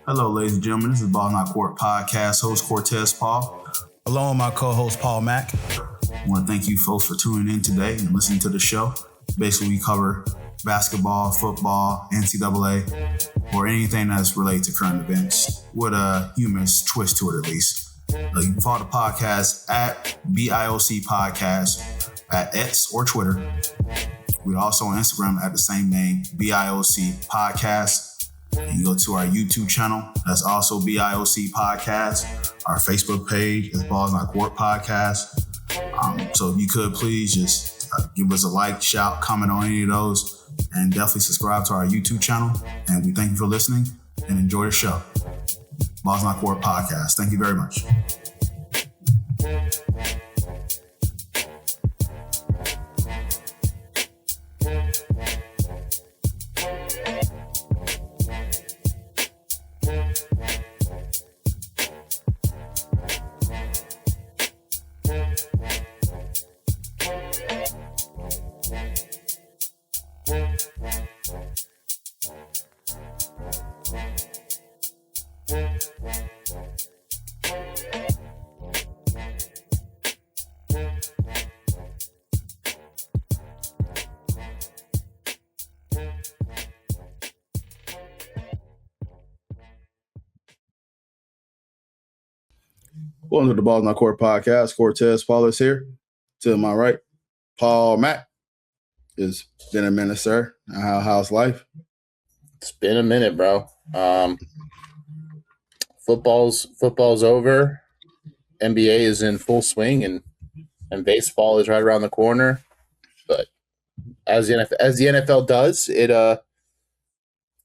Hello, ladies and gentlemen. This is Ball Not Court Podcast host Cortez Paul. Along with my co-host Paul Mack. I want to thank you folks for tuning in today and listening to the show. Basically, we cover basketball, football, NCAA, or anything that's related to current events with a humorous twist to it, at least. You can follow the podcast at BIOC Podcast at X or Twitter. We're also on Instagram at the same name, BIOC Podcast. You go to our YouTube channel, that's also BIOC Podcast. Our Facebook page is Balls Not Court Podcast. So if you could please just give us a like, shout, comment on any of those, and definitely subscribe to our YouTube channel. And we thank you for listening and enjoy the show. Balls Not Court Podcast. Thank you very much. Welcome to the Balls Not Court Podcast. Cortez Paul is here. To my right, Paul Mack. It's been a minute, sir. How's life? It's been a minute, bro. Football's over. NBA is in full swing, and baseball is right around the corner. But as the NFL does, it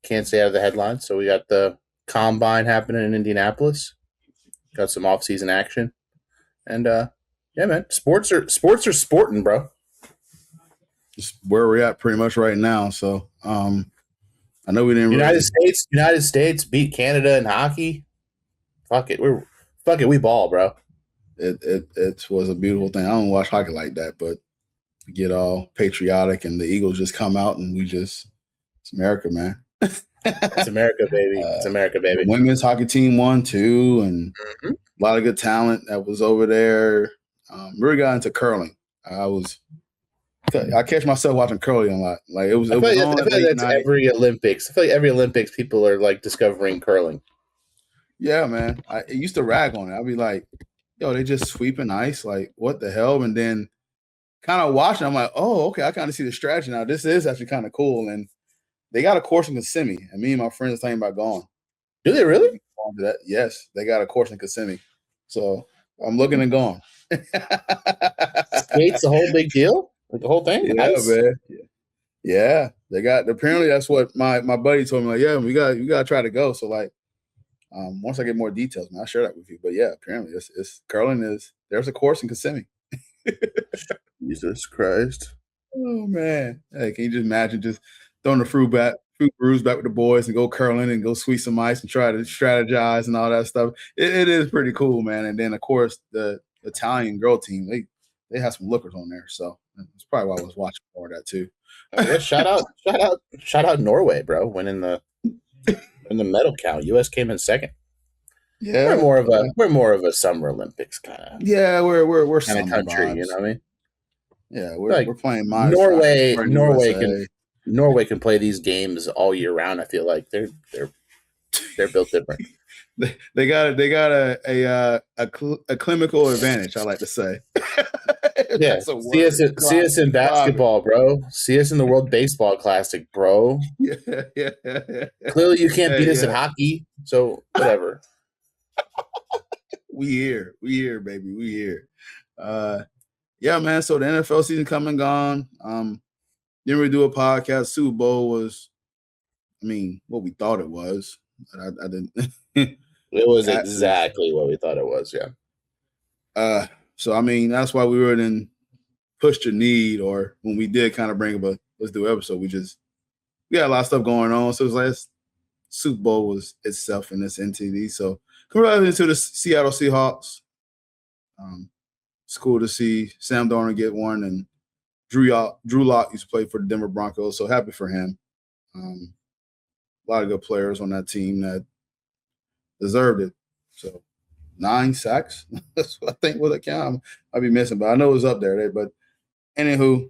can't stay out of the headlines. So we got the combine happening in Indianapolis. Got some off-season action, and yeah, man, sports are sporting, bro. Just where we're at pretty much right now. So I know we didn't. United States beat Canada in hockey. Fuck it, we ball, bro. It was a beautiful thing. I don't watch hockey like that, but we get all patriotic, and the Eagles just come out, and it's America, man. It's America, baby. It's America, baby. The women's hockey team won too, and a lot of good talent that was over there. Really got into curling. I catch myself watching curling a lot. Like I feel like that's every Olympics. I feel like every Olympics, people are like discovering curling. Yeah, man. I used to rag on it. I'd be like, "Yo, they just sweeping ice. Like, what the hell?" And then kind of watching, I'm like, "Oh, okay. I kind of see the strategy now. This is actually kind of cool." And they got a course in Kissimmee, and me and my friends are thinking about going. Do they really? Yes, they got a course in Kissimmee. So I'm looking and going. Skates the whole big deal? Like the whole thing? Yeah, nice. Man. Yeah. They got, apparently that's what my buddy told me. Like, yeah, we got to try to go. So like, once I get more details, man, I'll share that with you. But yeah, apparently it's curling there's a course in Kissimmee. Jesus Christ. Oh man. Hey, can you just imagine just throwing the fruit brews back with the boys and go curling and go sweep some ice and try to strategize and all that stuff. It is pretty cool, man. And then of course the Italian girl team, they have some lookers on there, so that's probably why I was watching more of that too. Yeah, shout out Norway, bro. Winning the medal count. US came in second. Yeah, we're more of a Summer Olympics kind of. Yeah, we're kind of country, vibes. You know what I mean? Yeah, we're playing my Norway can play these games all year round. I feel like they're built different. They got a clinical advantage, I like to say. Yeah, see us in basketball, bro. See us in the World Baseball Classic, bro. Yeah. Clearly, you can't beat us at hockey, so whatever. We here, baby. We here. Yeah, man. So the NFL season come and gone. Didn't really do a podcast. Super Bowl was, what we thought it was. I didn't. It was exactly what we thought it was. Yeah. So that's why we were in push to need, or when we did kind of bring up a let's do an episode, we got a lot of stuff going on. So it was like Super Bowl was itself in this NTD. So coming right into the Seattle Seahawks. It's cool to see Sam Darnold get one, and Drew Lock used to play for the Denver Broncos, so happy for him. A lot of good players on that team that deserved it. So 9 sacks. That's what I think was a count. I'll be missing, but I know it was up there. But anywho,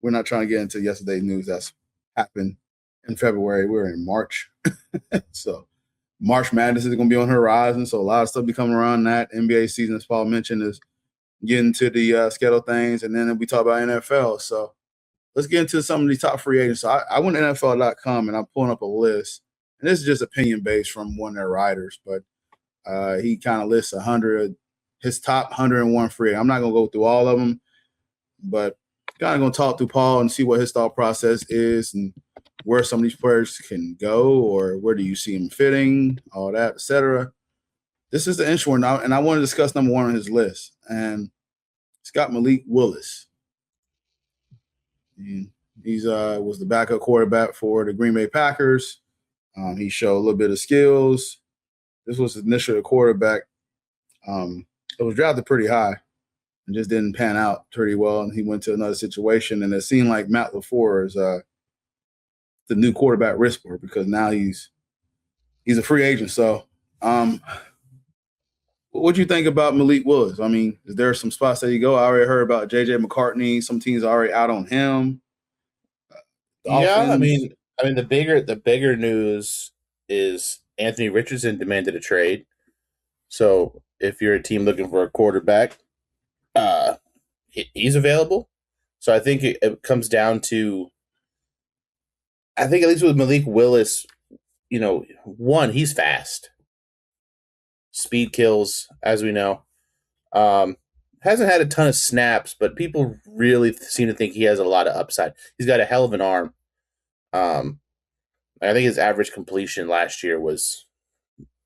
we're not trying to get into yesterday's news that's happened in February. We're in March. So March Madness is going to be on the horizon. So a lot of stuff be coming around that. NBA season, as Paul mentioned, is getting to the schedule things. And then we talk about NFL. So let's get into some of these top free agents. So I went to NFL.com and I'm pulling up a list. And this is just opinion-based from one of their writers. But he kind of lists his top 101 free agents. I'm not going to go through all of them. But kind of going to talk to Paul and see what his thought process is and where some of these players can go or where do you see him fitting, all that, etc. This is the interesting one now, and I want to discuss number one on his list. And it's got Malik Willis. And he's was the backup quarterback for the Green Bay Packers. He showed a little bit of skills. This was initially a quarterback. It was drafted pretty high and just didn't pan out pretty well. And he went to another situation, and it seemed like Matt LaFleur is the new quarterback whisperer because now he's a free agent. So what do you think about Malik Willis? I mean, is there some spots that you go? I already heard about J.J. McCartney. Some teams are already out on him. I mean, the bigger news is Anthony Richardson demanded a trade. So if you're a team looking for a quarterback, he's available. So I think it comes down to, I think at least with Malik Willis, one, he's fast. Speed kills, as we know. Hasn't had a ton of snaps, but people really seem to think he has a lot of upside. He's got a hell of an arm. I think his average completion last year was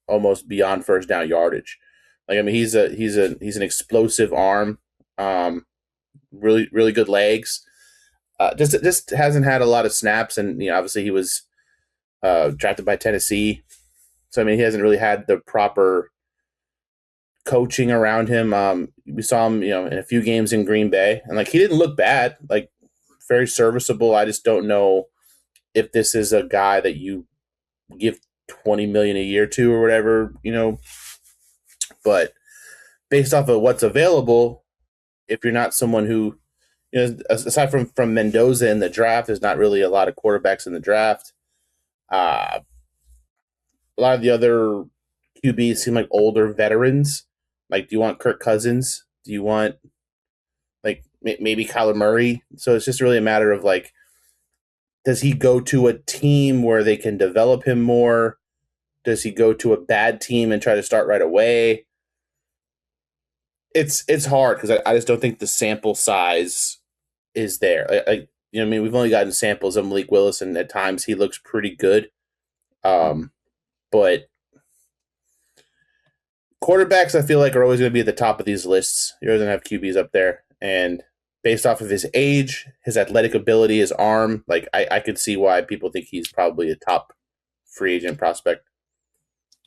almost beyond first down yardage. He's an explosive arm. Really, really good legs. Just hasn't had a lot of snaps, and obviously he was drafted by Tennessee, so he hasn't really had the proper coaching around him. We saw him, in a few games in Green Bay, and he didn't look bad, very serviceable. I just don't know if this is a guy that you give $20 million a year to or whatever, But based off of what's available, if you're not someone who, aside from Mendoza in the draft, there's not really a lot of quarterbacks in the draft. A lot of the other QBs seem like older veterans. Do you want Kirk Cousins? Do you want maybe Kyler Murray? So it's just really a matter of does he go to a team where they can develop him more? Does he go to a bad team and try to start right away? It's hard because I just don't think the sample size is there. We've only gotten samples of Malik Willis, and at times he looks pretty good. But quarterbacks, I feel are always going to be at the top of these lists. You're going to have QBs up there, and based off of his age, his athletic ability, his arm, I could see why people think he's probably a top free agent prospect.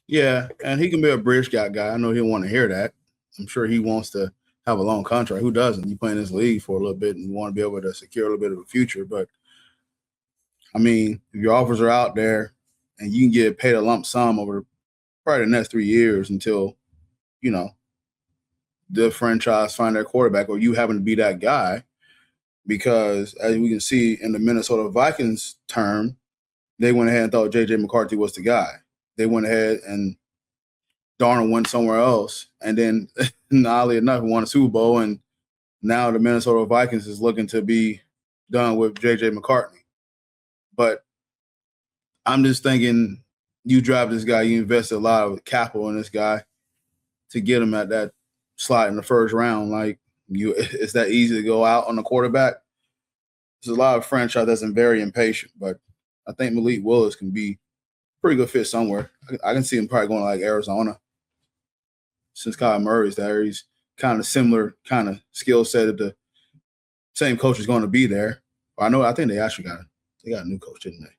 Yeah, and he can be a bridge guy. I know he'll want to hear that. I'm sure he wants to have a long contract. Who doesn't? You play in this league for a little bit and you want to be able to secure a little bit of a future. But, if your offers are out there and you can get paid a lump sum over probably the next 3 years until, the franchise find their quarterback or you happen to be that guy, because as we can see in the Minnesota Vikings term, they went ahead and thought J.J. McCarthy was the guy. They went ahead and Darnold went somewhere else, and then oddly enough, won a Super Bowl, and now the Minnesota Vikings is looking to be done with J.J. McCartney. But I'm just thinking, you drive this guy, you invested a lot of capital in this guy to get him at that slot in the first round. It's that easy to go out on the quarterback. There's a lot of franchise that's very impatient, but I think Malik Willis can be a pretty good fit somewhere. I can see him probably going to Arizona. Since Kyler Murray's there, he's kind of similar kind of skill set. If the same coach is going to be there. I think they actually got a new coach, didn't they?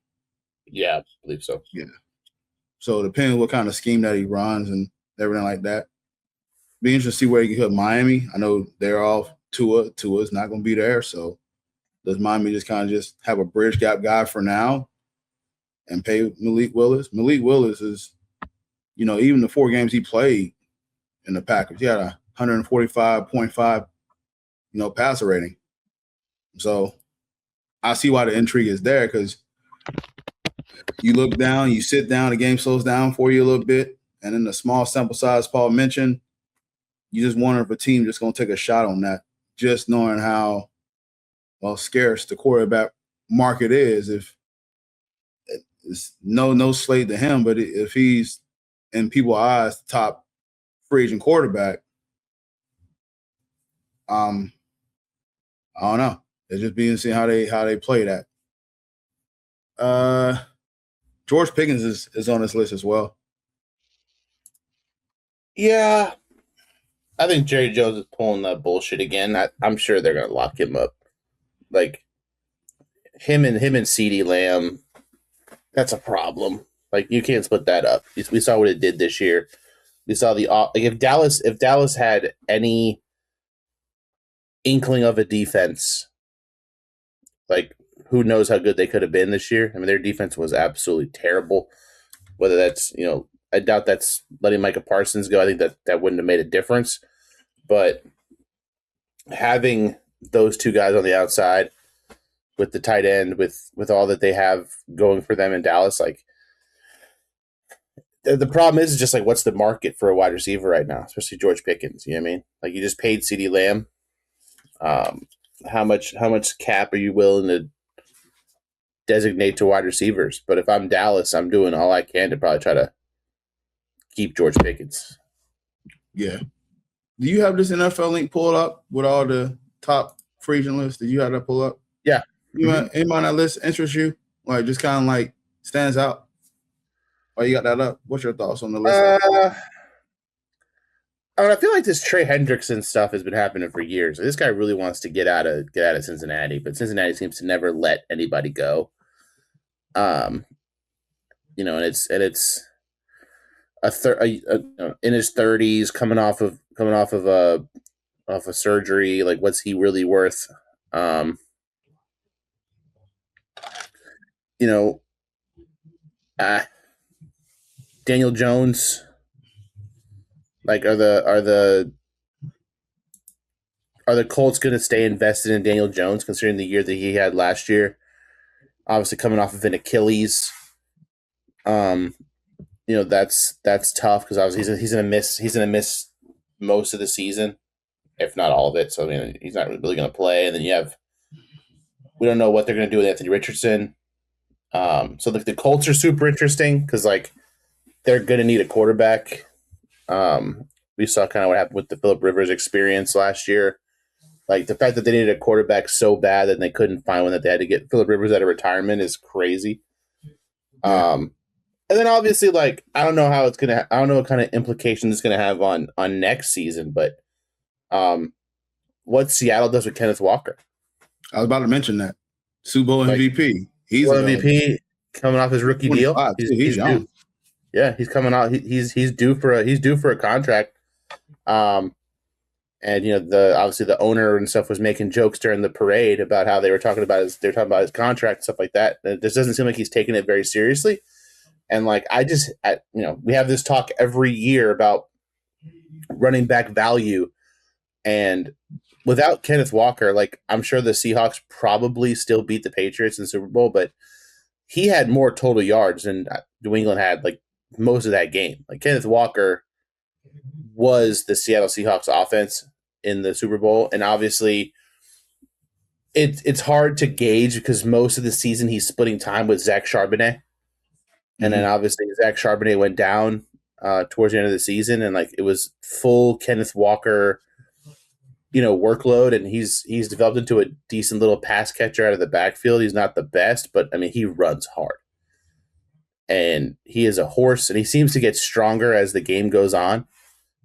Yeah, I believe so. Yeah. So depending on what kind of scheme that he runs and everything like that. Be interesting to see where he can hit Miami. I know they're off Tua. Tua's not going to be there. So does Miami just kind of just have a bridge gap guy for now and pay Malik Willis? Malik Willis is even the 4 games he played in the Packers, he had a 145.5, passer rating. So I see why the intrigue is there, because you look down, you sit down, the game slows down for you a little bit, and in the small sample size Paul mentioned, you just wonder if a team just going to take a shot on that, just knowing how scarce the quarterback market is. If it's no slate to him, but if he's in people's eyes the top free agent quarterback, I don't know. It's just being seen how they play that. George Pickens is on this list as well. Yeah, I think Jerry Jones is pulling that bullshit again. I'm sure they're gonna lock him up. Like him and CeeDee Lamb, that's a problem. Like you can't split that up. We saw what it did this year. We saw if Dallas had any inkling of a defense, like who knows how good they could have been this year. I mean, their defense was absolutely terrible. Whether that's, I doubt that's letting Micah Parsons go. I think that wouldn't have made a difference. But having those 2 guys on the outside with the tight end, with all that they have going for them in Dallas, like the problem is just like, what's the market for a wide receiver right now, especially George Pickens? You know what I mean? Like you just paid CeeDee Lamb. How much cap are you willing to designate to wide receivers? But if I'm Dallas, I'm doing all I can to probably try to keep George Pickens. Yeah. Do you have this NFL link pulled up with all the top free agent lists? Did you have that pull up? Yeah. Anybody on that list interests you? Like just kind of like stands out? Oh, you got that up? What's your thoughts on the list? I feel like this Trey Hendrickson stuff has been happening for years. This guy really wants to get out of Cincinnati, but Cincinnati seems to never let anybody go. And it's in his 30s, coming off of a surgery. Like, what's he really worth? Daniel Jones. Like, are the Colts going to stay invested in Daniel Jones, considering the year that he had last year? Obviously, coming off of an Achilles, that's tough because obviously he's going to miss most of the season, if not all of it. So I mean, he's not really going to play. And then we don't know what they're going to do with Anthony Richardson. So the Colts are super interesting because like they're going to need a quarterback. We saw kind of what happened with the Phillip Rivers experience last year. Like the fact that they needed a quarterback so bad that they couldn't find one, that they had to get Phillip Rivers out of retirement is crazy. And then obviously, like, I don't know what kind of implications it's gonna have on next season, but what Seattle does with Kenneth Walker. I was about to mention that. Super Bowl MVP. He's an MVP coming off his rookie deal. He's young. Due. Yeah, he's coming out. He's due for a contract. And obviously the owner and stuff was making jokes during the parade about how they were talking about his contract and stuff like that. And it just doesn't seem like he's taking it very seriously. And like we have this talk every year about running back value, and without Kenneth Walker, like I'm sure the Seahawks probably still beat the Patriots in the Super Bowl, but he had more total yards than New England had like most of that game. Like Kenneth Walker was the Seattle Seahawks offense in the Super Bowl. And obviously it's hard to gauge because most of the season he's splitting time with Zach Charbonnet. Mm-hmm. And then obviously Zach Charbonnet went down towards the end of the season, and like it was full Kenneth Walker, workload, and he's developed into a decent little pass catcher out of the backfield. He's not the best, but I mean he runs hard. And he is a horse, and he seems to get stronger as the game goes on.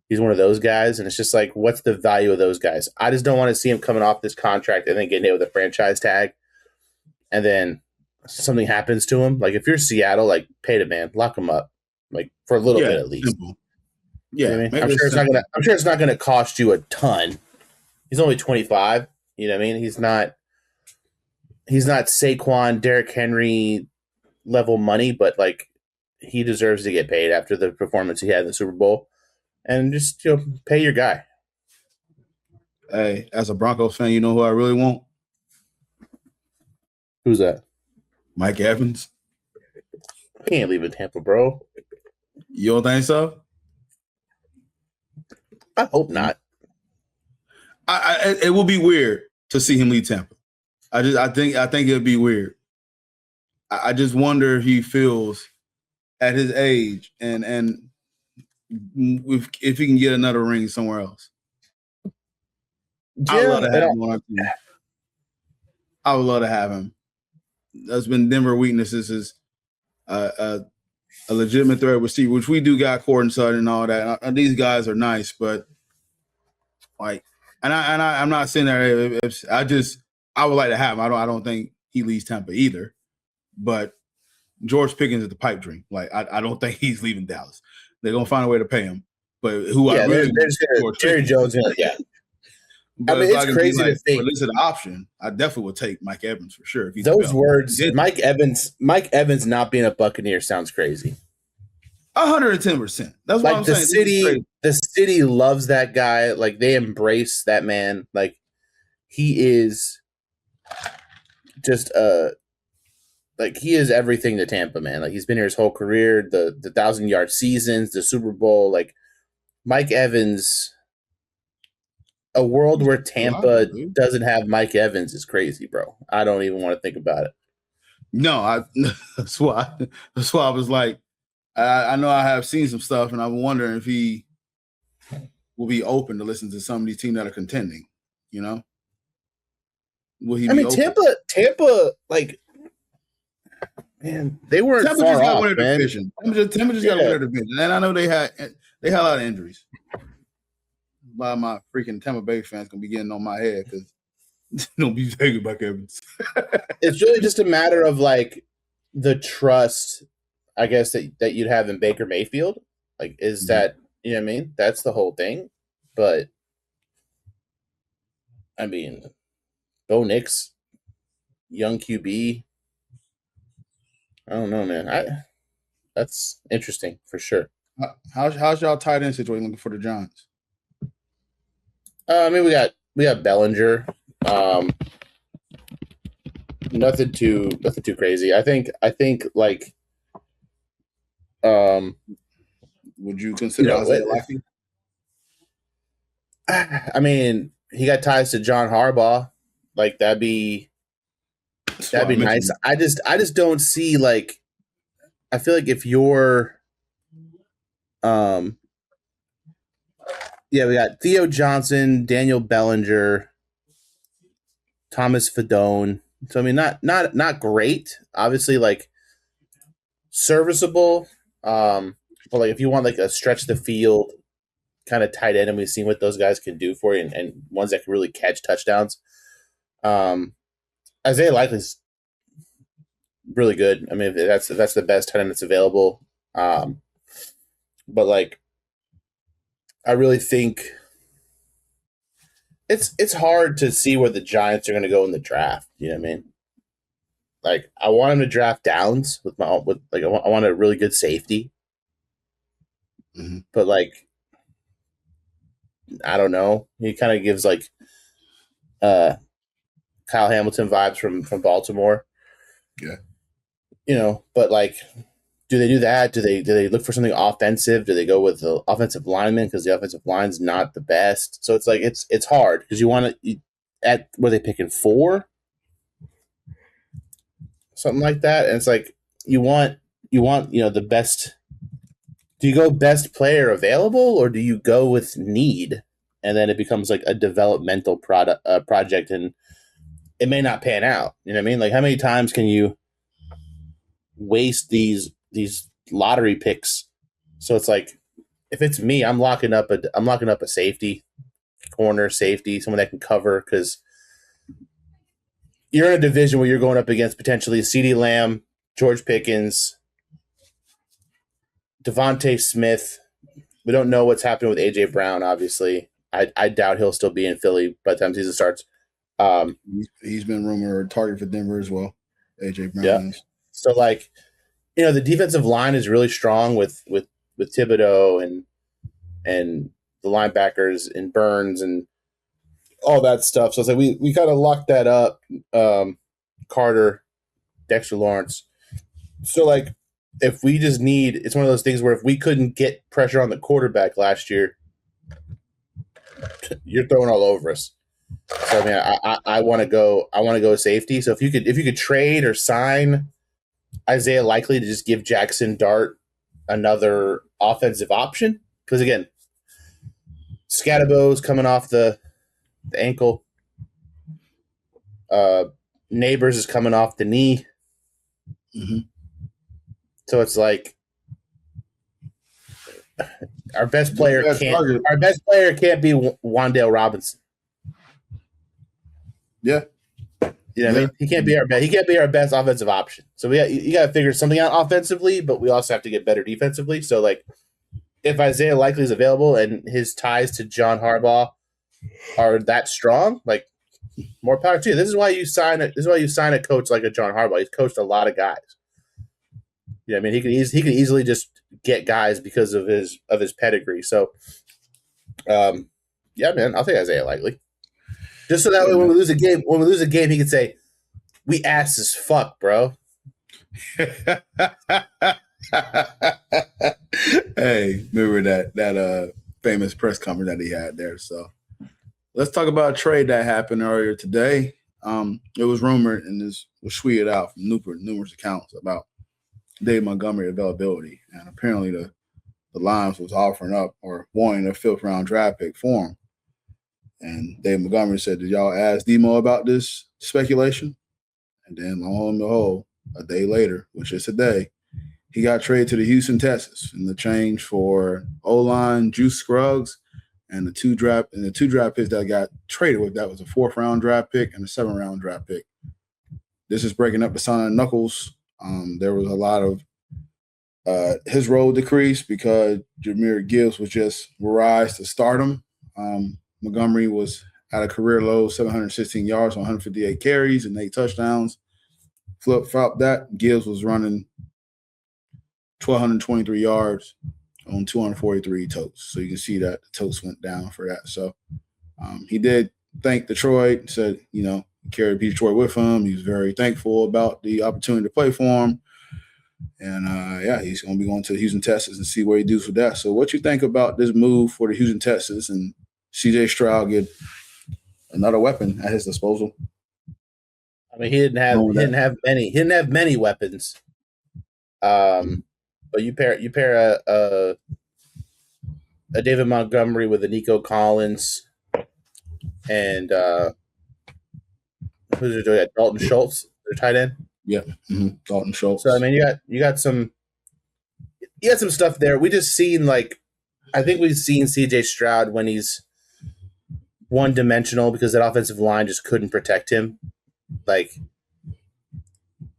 He's one of those guys, and it's just like, what's the value of those guys? I just don't want to see him coming off this contract and then getting hit with a franchise tag, and then something happens to him. Like, if you're Seattle, like, pay the man, lock him up, like, for a little bit at least. Simple. Yeah, I mean? I'm sure it's not gonna cost you a ton. He's only 25. You know what I mean? He's not Saquon, Derrick Henry level money, but like he deserves to get paid after the performance he had in the Super Bowl. And just pay your guy. Hey, as a Broncos fan, you know who I really want? Who's that? Mike Evans. He ain't leaving Tampa, bro. You don't think so? I hope not. It will be weird to see him leave Tampa. I think it'll be weird. I just wonder if he feels at his age and if he can get another ring somewhere else. I would love to have him on our team. I would love to have him. That's been Denver weaknesses is a legitimate threat receiver, which we do got Cortez Sutton and all that. And these guys are nice, but like, I'm not saying that. I would like to have him. I don't think he leaves Tampa either. But George Pickens is the pipe dream. Like I don't think he's leaving Dallas. They're gonna find a way to pay him. But I really Jerry Jones, yeah. But it's crazy to think. This is an option. I definitely would take Mike Evans for sure. Those words, Mike Evans not being a Buccaneer sounds crazy. 110%. That's what I'm saying. The city loves that guy. Like they embrace that man. Like he is just like he is everything to Tampa, man. Like he's been here his whole career. The 1,000-yard seasons, the Super Bowl. Like Mike Evans. A world where Tampa doesn't have Mike Evans is crazy, bro. I don't even want to think about it. No, that's why I was like, I know I have seen some stuff, and I'm wondering if he will be open to listen to some of these teams that are contending. You know, will he? Tampa, like, man, they weren't Tampa far just got off, winner man. division. Tampa just got a winner division, and I know they had a lot of injuries. A lot of my freaking Tampa Bay fans gonna be getting on my head because don't be taking Mike Evans. It's really just a matter of like the trust, I guess, that you'd have in Baker Mayfield. Like, is that, you know what I mean? That's the whole thing. But I mean, Bo Nix, young QB. I don't know, man. That's interesting for sure. How's y'all tight end situation looking for the Giants? I mean, we got Bellinger. Nothing too crazy. I think like would you consider Isaiah Lucky? I mean, he got ties to John Harbaugh. Like that'd be nice. I just don't see like I feel like if you're we got Theo Johnson, Daniel Bellinger, Thomas Fedone. So I mean, not great. Obviously, like serviceable. But like if you want like a stretch the field kind of tight end, and we've seen what those guys can do for you, and ones that can really catch touchdowns. Isaiah Likely's really good. I mean, that's the best tight end that's available. But like. I really think it's hard to see where the Giants are going to go in the draft. You know what I mean? Like I want him to draft Downs I want a really good safety. Mm-hmm. But like I don't know. He kind of gives like Kyle Hamilton vibes from Baltimore. Yeah. You know, but like do they do that? Do they look for something offensive? Do they go with the offensive lineman because the offensive line's not the best? So it's like it's hard because you want to at were they picking 4, something like that, and it's like you want the best. Do you go best player available or do you go with need, and then it becomes like a developmental project and it may not pan out. You know what I mean? Like how many times can you waste these lottery picks? So it's like if it's me, I'm locking up a safety, corner safety, someone that can cover, because you're in a division where you're going up against potentially CeeDee Lamb, George Pickens, Devontae Smith. We don't know what's happening with AJ Brown, obviously. I doubt he'll still be in Philly by the time the season starts. He's been rumored target for Denver as well. AJ Brown. Yeah. So like the defensive line is really strong with Thibodeau and the linebackers and Burns and all that stuff. So it's like we kind of locked that up. Carter, Dexter Lawrence. So like if we just need, it's one of those things where if we couldn't get pressure on the quarterback last year, you're throwing all over us. So I mean, I want to go safety. So if you could trade or sign Isaiah Likely to just give Jackson Dart another offensive option, because again, Scatterbo's coming off the ankle. Neighbors is coming off the knee. Mm-hmm. So it's like our best player can't be Wan'Dale Robinson. Yeah. You know what I mean? He can't be our best offensive option. So you got to figure something out offensively, but we also have to get better defensively. So like if Isaiah Likely is available and his ties to John Harbaugh are that strong, like more power to you. This is why you sign a coach like a John Harbaugh. He's coached a lot of guys. Yeah, I mean he can easily just get guys because of his pedigree. So, yeah, man, I'll take Isaiah Likely. Just so that way, when we lose a game, he can say, "We ass as fuck, bro." Hey, remember that famous press conference that he had there. So let's talk about a trade that happened earlier today. It was rumored and this was tweeted out from numerous accounts about Dave Montgomery availability, and apparently the Lions was offering up or wanting a 5th round draft pick for him. And Dave Montgomery said, "Did y'all ask Demo about this speculation?" And then, lo and behold, a day later, which is today, he got traded to the Houston Texans in the change for O-line Juice Scruggs and the two draft picks that got traded with. That was a 4th round draft pick and a 7th round draft pick. This is breaking up the Son of Knuckles. There was a lot of his role decreased because Jahmyr Gibbs was just rise to stardom. Montgomery was at a career low, 716 yards on 158 carries and 8 touchdowns. Flip-flop that. Gibbs was running 1,223 yards on 243 totes. So you can see that the totes went down for that. So he did thank Detroit, said, he carried Detroit with him. He was very thankful about the opportunity to play for him. And, he's going to be going to the Houston Texans and see what he does with that. So what you think about this move for the Houston Texans and C.J. Stroud get another weapon at his disposal? I mean, he didn't have many weapons. But you pair a David Montgomery with a Nico Collins and who's doing Dalton Schultz, their tight end. Yeah, Dalton Schultz. So I mean, you got some stuff there. We just seen I think we've seen C.J. Stroud when he's one-dimensional because that offensive line just couldn't protect him,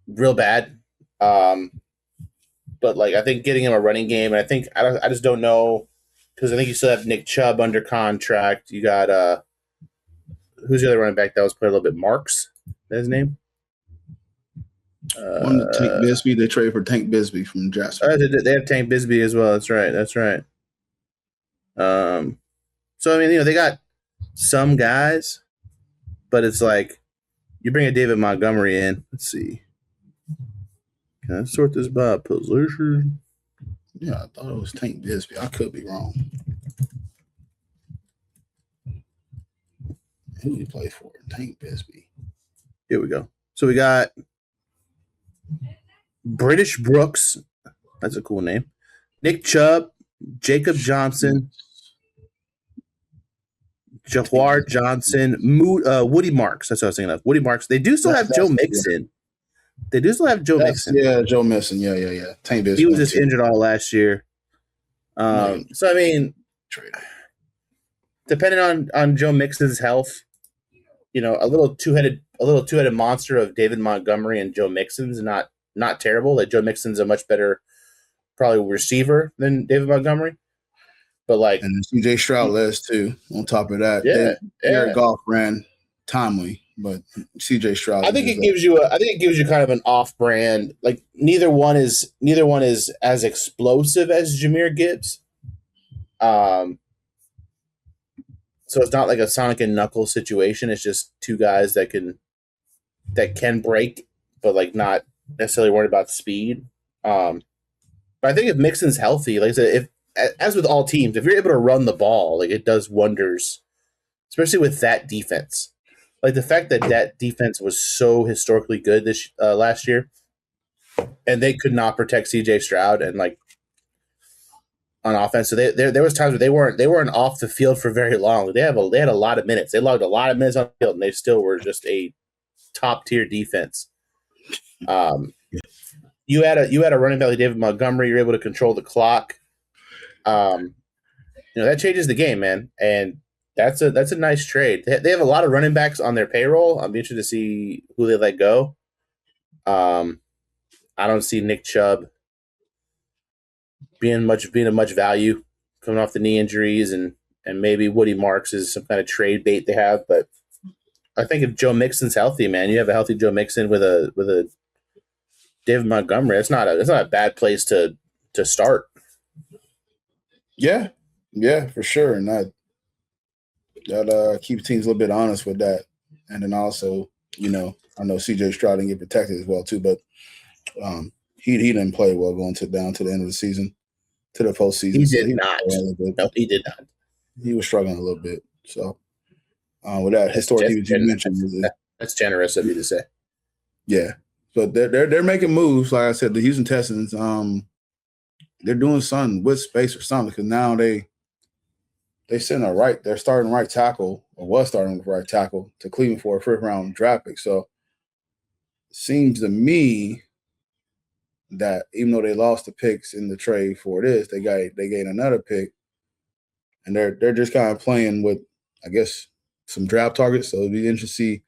real bad. But I think getting him a running game, and I just don't know because I think you still have Nick Chubb under contract. You got who's the other running back that was playing a little bit? Marks, that's his name. Tank Bisbee. They traded for Tank Bisbee from Jacksonville. They have Tank Bisbee as well. That's right. So I mean, they got some guys, but it's you bring a David Montgomery in. Let's see. Can I sort this by position? Yeah, I thought it was Tank Bisbee. I could be wrong. Who did he play for? Tank Bisbee. Here we go. So we got British Brooks. That's a cool name. Nick Chubb, Jacob Johnson, Jahwar Johnson, Woody Marks. That's what I was thinking of. Woody Marks. They do still have Joe Mixon. They do still have Joe Mixon. Yeah, Joe Mixon. Yeah. Tank Bisbee. He was just injured all last year. So I mean, depending on Joe Mixon's health, a little two-headed monster of David Montgomery and Joe Mixon's not terrible. Joe Mixon's a much better probably receiver than David Montgomery. But and C.J. Stroud led too. On top of that, Jared Goff ran timely but CJ Stroud. I think it gives you kind of an off-brand. Like neither one is as explosive as Jahmyr Gibbs. So it's not like a Sonic and Knuckles situation. It's just two guys that can break, but like not necessarily worried about speed. But I think if Mixon's healthy, like I said, as with all teams, if you're able to run the ball, like it does wonders, especially with that defense. Like the fact that defense was so historically good this last year, and they could not protect CJ Stroud and like on offense. So there was times where they weren't off the field for very long. They had a lot of minutes. They logged a lot of minutes on the field, and they still were just a top tier defense. You had a running back like David Montgomery. You're able to control the clock. That changes the game, man. And that's a nice trade. They have a lot of running backs on their payroll. I'm interested to see who they let go. I don't see Nick Chubb being a much value coming off the knee injuries, and maybe Woody Marks is some kind of trade bait they have. But I think if Joe Mixon's healthy, man, you have a healthy Joe Mixon with a David Montgomery. It's not a bad place to start. Yeah, for sure, and that keeps teams a little bit honest with that. And then also, I know CJ Stroud didn't get protected as well too, but he didn't play well going down to the end of the season, to the postseason. He did not. No, he did not. He was struggling a little bit. So with that historic team you mentioned, that's generous of you to say. Yeah, but they're making moves. Like I said, the Houston Texans, they're doing something with space or something, because now they sent they're starting right tackle, or was starting with right tackle, to Cleveland for a first round draft pick. So it seems to me that even though they lost the picks in the trade for this, they gained another pick, and they're just kind of playing with, I guess, some draft targets. So it'd be interesting to see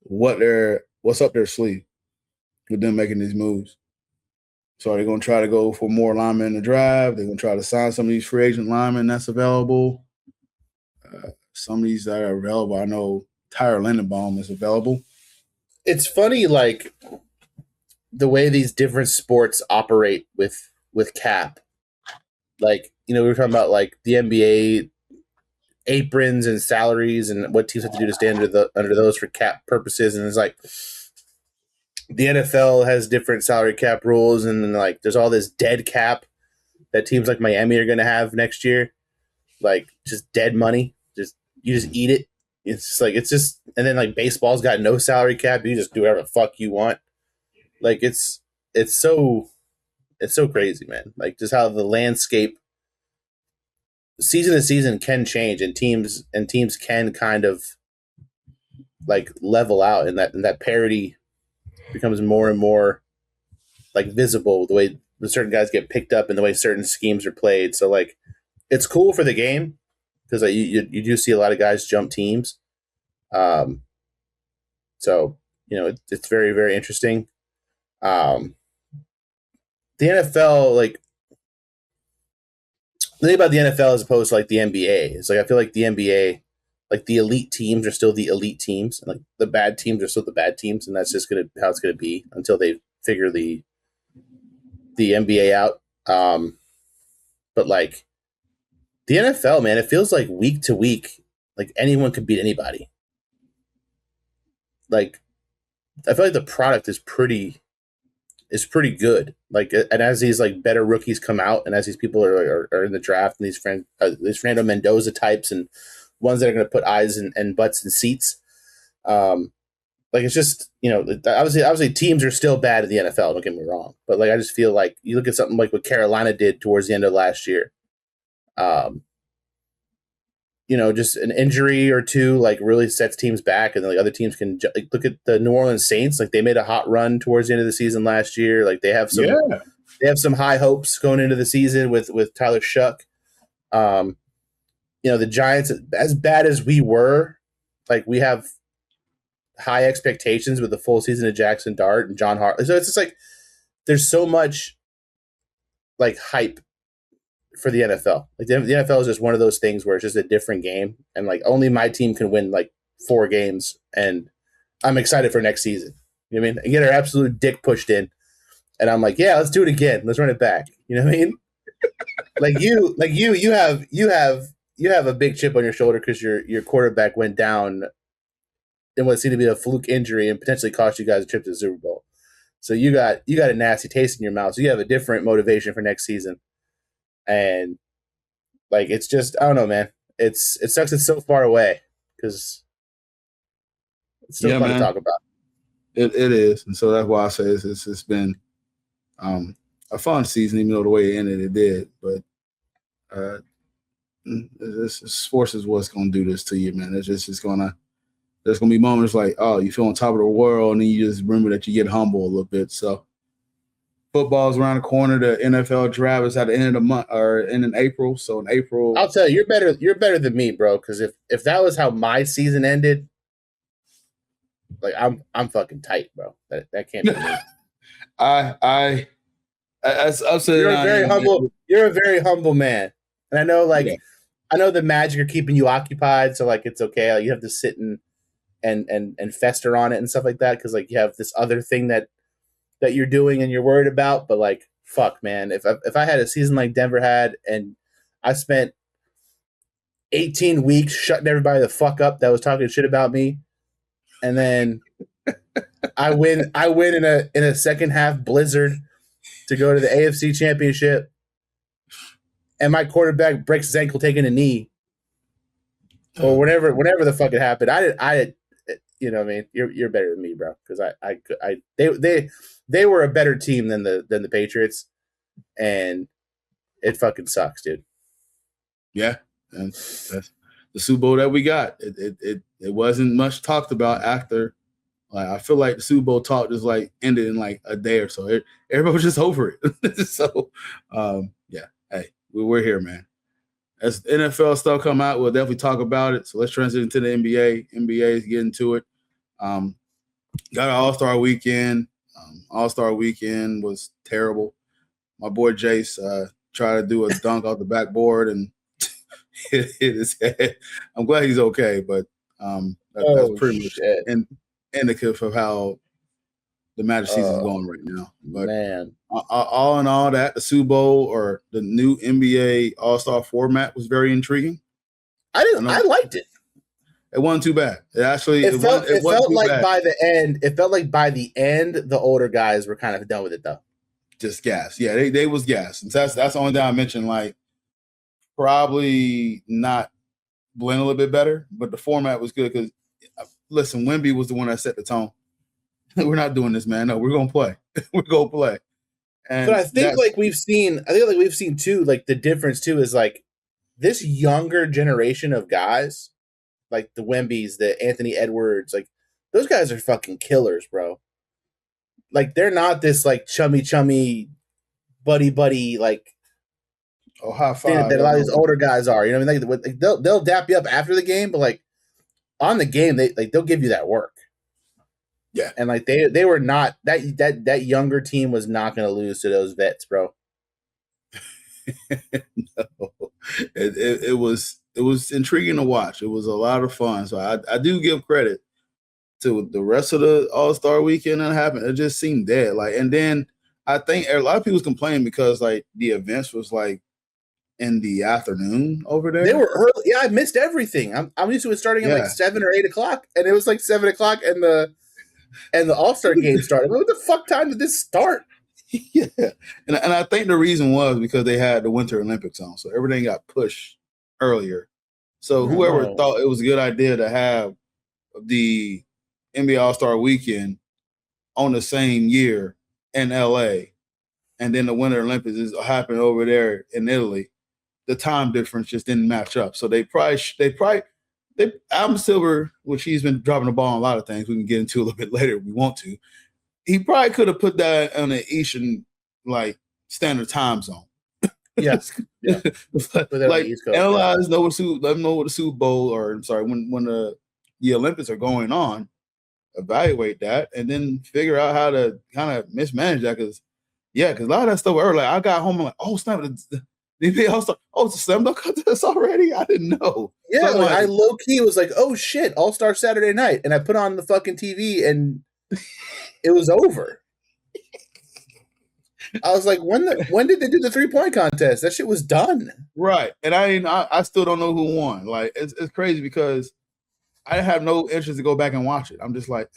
what's up their sleeve with them making these moves. So are they going to try to go for more linemen in the draft? They're going to try to sign some of these free agent linemen that's available. Some of these that are available, I know Tyler Lindenbaum is available. It's funny, like, the way these different sports operate with cap. Like, we were talking about, like, the NBA aprons and salaries and what teams have to do to stay under those for cap purposes. And it's like the NFL has different salary cap rules, and then like there's all this dead cap that teams like Miami are going to have next year, like just dead money. You just eat it. It's and then like baseball's got no salary cap. You just do whatever the fuck you want. Like it's so crazy, man. Like just how the landscape season to season can change, and teams can kind of like level out, and that parity becomes more and more like visible, the way certain guys get picked up and the way certain schemes are played. So like it's cool for the game, because like, you do see a lot of guys jump teams. So it's very, very interesting. The NFL, like the thing about the NFL as opposed to like the NBA is like I feel like the NBA, like the elite teams are still the elite teams, and like the bad teams are still the bad teams, and that's just how it's gonna be until they figure the NBA out. But like the NFL, man, it feels like week to week, like anyone could beat anybody. Like I feel like the product is pretty good. Like, and as these like better rookies come out, and as these people are in the draft, and these Fernando Mendoza types and ones that are going to put eyes and butts in seats. Like it's just, obviously teams are still bad in the NFL. Don't get me wrong, but like I just feel like you look at something like what Carolina did towards the end of last year. Just an injury or two like really sets teams back, and then like other teams can like, look at the New Orleans Saints. Like they made a hot run towards the end of the season last year. Like they have some high hopes going into the season with Tyler Shuck. The Giants, as bad as we were, like we have high expectations with the full season of Jackson Dart and John Hart. So it's just like there's so much like hype for the NFL. Like the NFL is just one of those things where it's just a different game, and like only my team can win like 4 games, and I'm excited for next season. You know what I mean? And get our absolute dick pushed in, and I'm like, yeah, let's do it again. Let's run it back. You know what I mean? you have a big chip on your shoulder because your quarterback went down in what seemed to be a fluke injury and potentially cost you guys a trip to the Super Bowl. So you got a nasty taste in your mouth. So you have a different motivation for next season, and like it's just I don't know, man. It sucks it's so far away because it's still fun to talk about. It is, and so that's why I say it's been a fun season, even though the way it ended, it did. But sports is what's going to do this to you, man. There's going to be moments like, oh, you feel on top of the world, and then you just remember that you get humble a little bit. So football's around the corner. The NFL draft is at the end of the month or in April. So in April, I'll tell you, you're better than me, bro. Because if that was how my season ended, like I'm fucking tight, bro. That can't be me. I'm saying you're a very humble. You're a very humble man, and I know, I know the Magic are keeping you occupied, so like it's okay. Like, you have to sit and fester on it and stuff like that because like you have this other thing that you're doing and you're worried about. But like, fuck, man, if I had a season like Denver had, and I spent 18 weeks shutting everybody the fuck up that was talking shit about me, and then I win in a second half blizzard to go to the AFC Championship, and my quarterback breaks his ankle taking a knee, or whatever the fuck it happened. I you know what I mean? You're better than me, bro. Because they were a better team than the Patriots, and it fucking sucks, dude. Yeah, and that's the Super Bowl that we got. It wasn't much talked about after. Like, I feel like the Super Bowl talk just like ended in like a day or so. Everybody was just over it. So, yeah. Hey, we're here, man. As NFL stuff come out, we'll definitely talk about it. So let's transition to the NBA. NBA is getting to it. Got an All-Star weekend. All-Star weekend was terrible. My boy Jace tried to do a dunk off the backboard and hit his head. I'm glad he's okay, but that's pretty much it. Indicative of how the Magic season is going right now. But man, all in all, that the Super Bowl or the new NBA All-Star format was very intriguing. I liked it. It wasn't too bad. It felt like bad. By the end, it felt like by the end, the older guys were kind of done with it though. Just gas. Yeah, they was gas. And that's the only thing I mentioned. Like, probably not blend a little bit better, but the format was good because. Listen, Wemby was the one that set the tone. We're not doing this, man. No, we're gonna play. We're gonna play. And but I think we've seen too, like the difference too is like this younger generation of guys, like the Wembys, the Anthony Edwards, like those guys are fucking killers, bro. Like they're not this like chummy, buddy, like high five that a lot of these older guys are. You know what I mean? Like they'll dap you up after the game, but like. On the game, they'll give you that work. Yeah. And like they were not that younger team was not going to lose to those vets, bro. No. It was intriguing to watch. It was a lot of fun. So I do give credit to the rest of the All-Star weekend that happened. It just seemed dead. Like, and then I think a lot of people was complaining because like the events was like in the afternoon over there. They were early. Yeah, I missed everything. I'm used to it starting at like 7 or 8 o'clock, and it was like 7 o'clock, and the All-Star game started. What the fuck time did this start? Yeah, and I think the reason was because they had the Winter Olympics on, so everything got pushed earlier. So whoever thought it was a good idea to have the NBA All-Star weekend on the same year in LA, and then the Winter Olympics is happening over there in Italy. The time difference just didn't match up. So Adam Silver, which he's been dropping the ball on a lot of things, we can get into a little bit later if we want to. He probably could have put that on the Eastern like standard time zone. Yes. Yeah. Like analyze, let them know what the Super Bowl or I'm sorry, when the Olympics are going on, evaluate that and then figure out how to kind of mismanage that because a lot of that stuff early. Like, I got home and like, oh snap, The NBA All-Star. Oh, it's a slam dunk contest already? I didn't know. Yeah, so I low-key was like, oh, shit, All-Star Saturday night. And I put on the fucking TV, and it was over. I was like, when did they do the 3-point contest? That shit was done. Right. And I still don't know who won. Like, it's crazy because I have no interest to go back and watch it. I'm just like,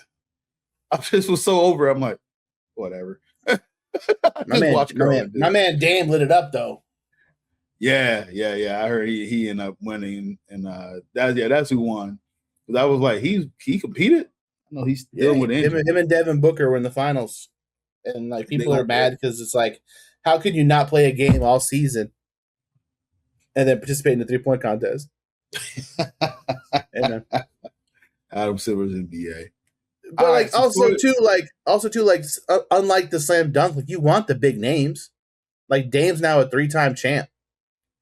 I just was so over it. I'm like, whatever. My man Dame lit it up, though. Yeah. I heard he ended up winning, and that's who won. Because I was like, he competed. No, he's dealing with injury. Him and Devin Booker were in the finals, and like people are mad because it's like, how could you not play a game all season and then participate in the 3-point contest? Adam Silver's NBA. But like also too, unlike the slam dunk, like you want the big names. Like Dame's now a 3-time champ.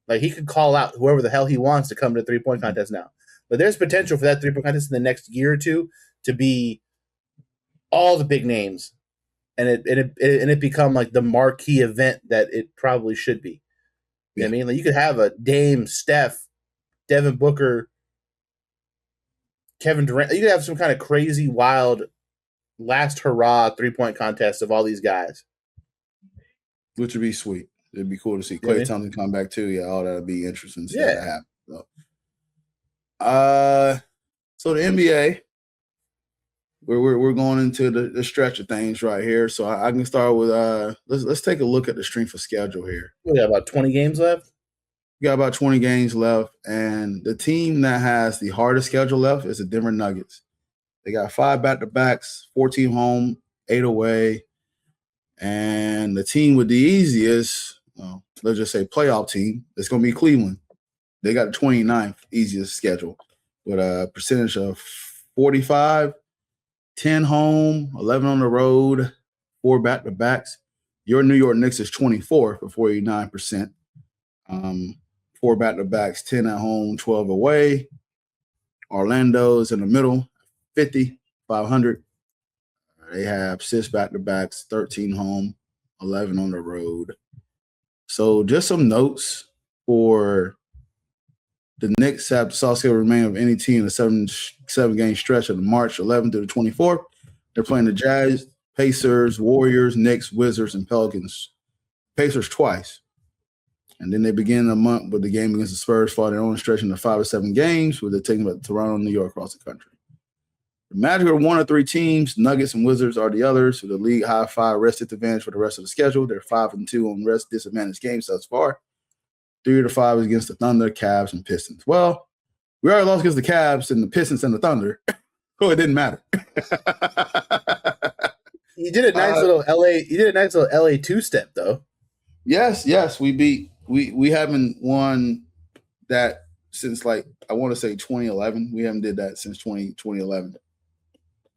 Like he could call out whoever the hell he wants to come to the 3-point contest now. But there's potential for that 3-point contest in the next year or two to be all the big names, and it become like the marquee event that it probably should be. You know what I mean? Like you could have a Dame, Steph, Devin Booker, Kevin Durant. You could have some kind of crazy, wild, last hurrah 3-point contest of all these guys, which would be sweet. It'd be cool to see Klay Thompson come back too. Yeah, all that'd be interesting to see that happen. So the NBA, we're going into the stretch of things right here. So I can start with let's take a look at the strength of schedule here. We got about 20 games left. We got about 20 games left, and the team that has the hardest schedule left is the Denver Nuggets. They got 5 back-to-backs, 14 home, 8 away, and the team with the easiest, let's just say playoff team, it's going to be Cleveland. They got the 29th easiest schedule with a percentage of 45, 10 home, 11 on the road, 4 back-to-backs. Your New York Knicks is 24 for 49%. 4 back-to-backs, 10 at home, 12 away. Orlando's in the middle, 50, 500. They have 6 back-to-backs, 13 home, 11 on the road. So just some notes for the Knicks have the soft schedule remain of any team in a 7-game stretch of March 11th to the 24th. They're playing the Jazz, Pacers, Warriors, Knicks, Wizards, and Pelicans. Pacers twice. And then they begin the month with the game against the Spurs, following their own stretch into 5 or 7 games, where they're taking about Toronto and New York across the country. The Magic are 1 of 3 teams. Nuggets and Wizards are the others, with the league high 5 rest disadvantage for the rest of the schedule. They're 5-2 on rest disadvantage games thus far. 3 of the 5 is against the Thunder, Cavs, and Pistons. Well, we already lost against the Cavs and the Pistons and the Thunder, so it didn't matter. You did a nice little LA. You did a nice little LA 2-step though. Yes, we beat. We haven't won that since I want to say 2011. We haven't did that since 2011.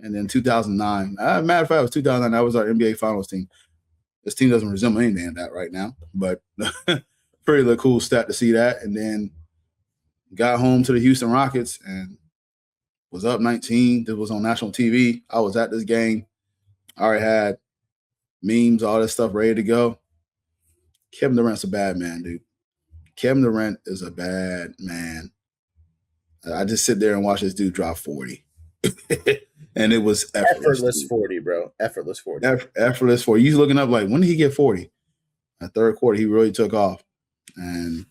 And then 2009. Matter of fact, it was 2009. That was our NBA Finals team. This team doesn't resemble anything of that right now, but pretty cool stat to see that. And then got home to the Houston Rockets and was up 19. This was on national TV. I was at this game. I already had memes, all this stuff ready to go. Kevin Durant's a bad man, dude. Kevin Durant is a bad man. I just sit there and watch this dude drop 40. And it was effortless 40, bro. Effortless 40. Effortless 40. He's looking up like, when did he get 40? In the third quarter, he really took off. And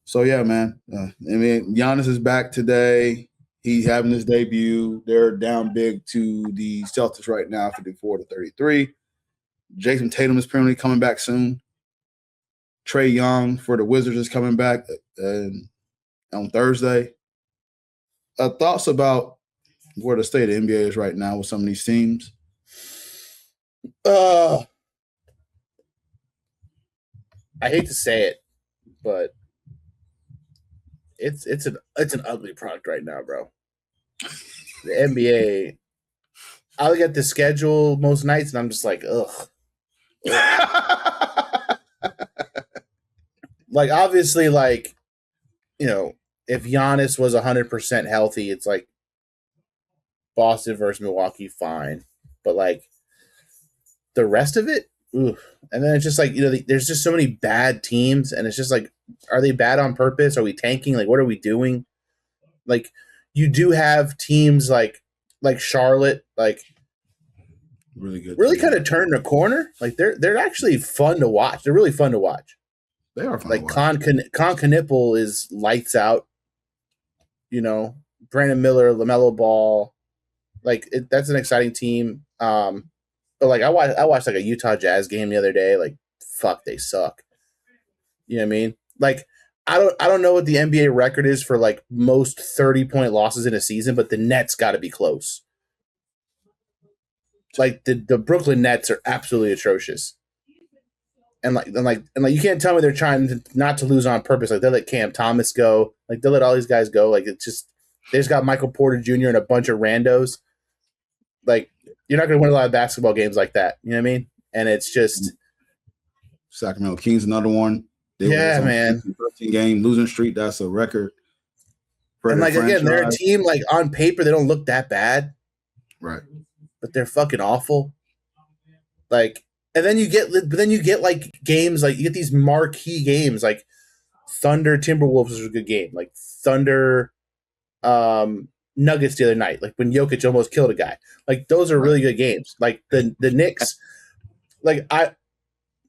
so, yeah, man. Giannis is back today. He's having his debut. They're down big to the Celtics right now, 54-33. Jason Tatum is apparently coming back soon. Trae Young for the Wizards is coming back on Thursday. Thoughts about where the state of the NBA is right now with some of these teams? I hate to say it, but it's an ugly product right now, bro. The NBA. I look at the schedule most nights and I'm just like, ugh. Like, obviously, like, you know, if Giannis was 100% healthy, it's like Boston versus Milwaukee, fine. But, like, the rest of it, oof. And then it's just like, there's just so many bad teams, and it's just like, are they bad on purpose? Are we tanking? Like, what are we doing? Like, you do have teams like Charlotte, like really good, really kind of turning a corner. Like they're actually fun to watch. They're really fun to watch. They are fun. Like Con Knipple is lights out. Brandon Miller, LaMelo Ball, like that's an exciting team. But like I watched like a Utah Jazz game the other day. Like, fuck, they suck. You know what I mean? Like, I don't know what the NBA record is for like most 30-point losses in a season, but the Nets got to be close. Like the Brooklyn Nets are absolutely atrocious. And you can't tell me they're trying not to lose on purpose. Like, they let Cam Thomas go. Like, they let all these guys go. Like, it's just, they just got Michael Porter Jr. and a bunch of randos. Like, you're not going to win a lot of basketball games like that. You know what I mean? And it's just Sacramento Kings, another one. Yeah, man. 13-game losing streak. That's a record. And like, again, they're a team, like, on paper, they don't look that bad. Right. But they're fucking awful. Like, and then you get like games, like you get these marquee games, like Thunder Timberwolves was a good game. Like Thunder Nuggets the other night, like when Jokic almost killed a guy. Like, those are really good games. Like the Knicks, the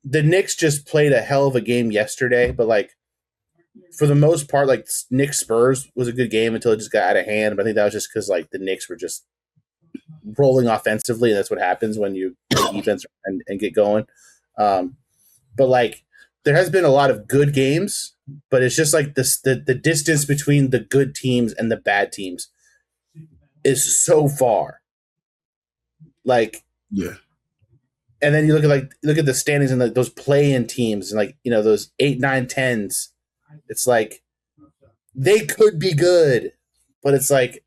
Knicks just played a hell of a game yesterday, but like for the most part, like Knicks Spurs was a good game until it just got out of hand. But I think that was just because like the Knicks were just rolling offensively, and that's what happens when you play defense and get going. But like there has been a lot of good games, but it's just like the distance between the good teams and the bad teams is so far. Like, yeah. And then you look at the standings and those play-in teams and like, those 8, 9, 10s. It's like they could be good, but it's like,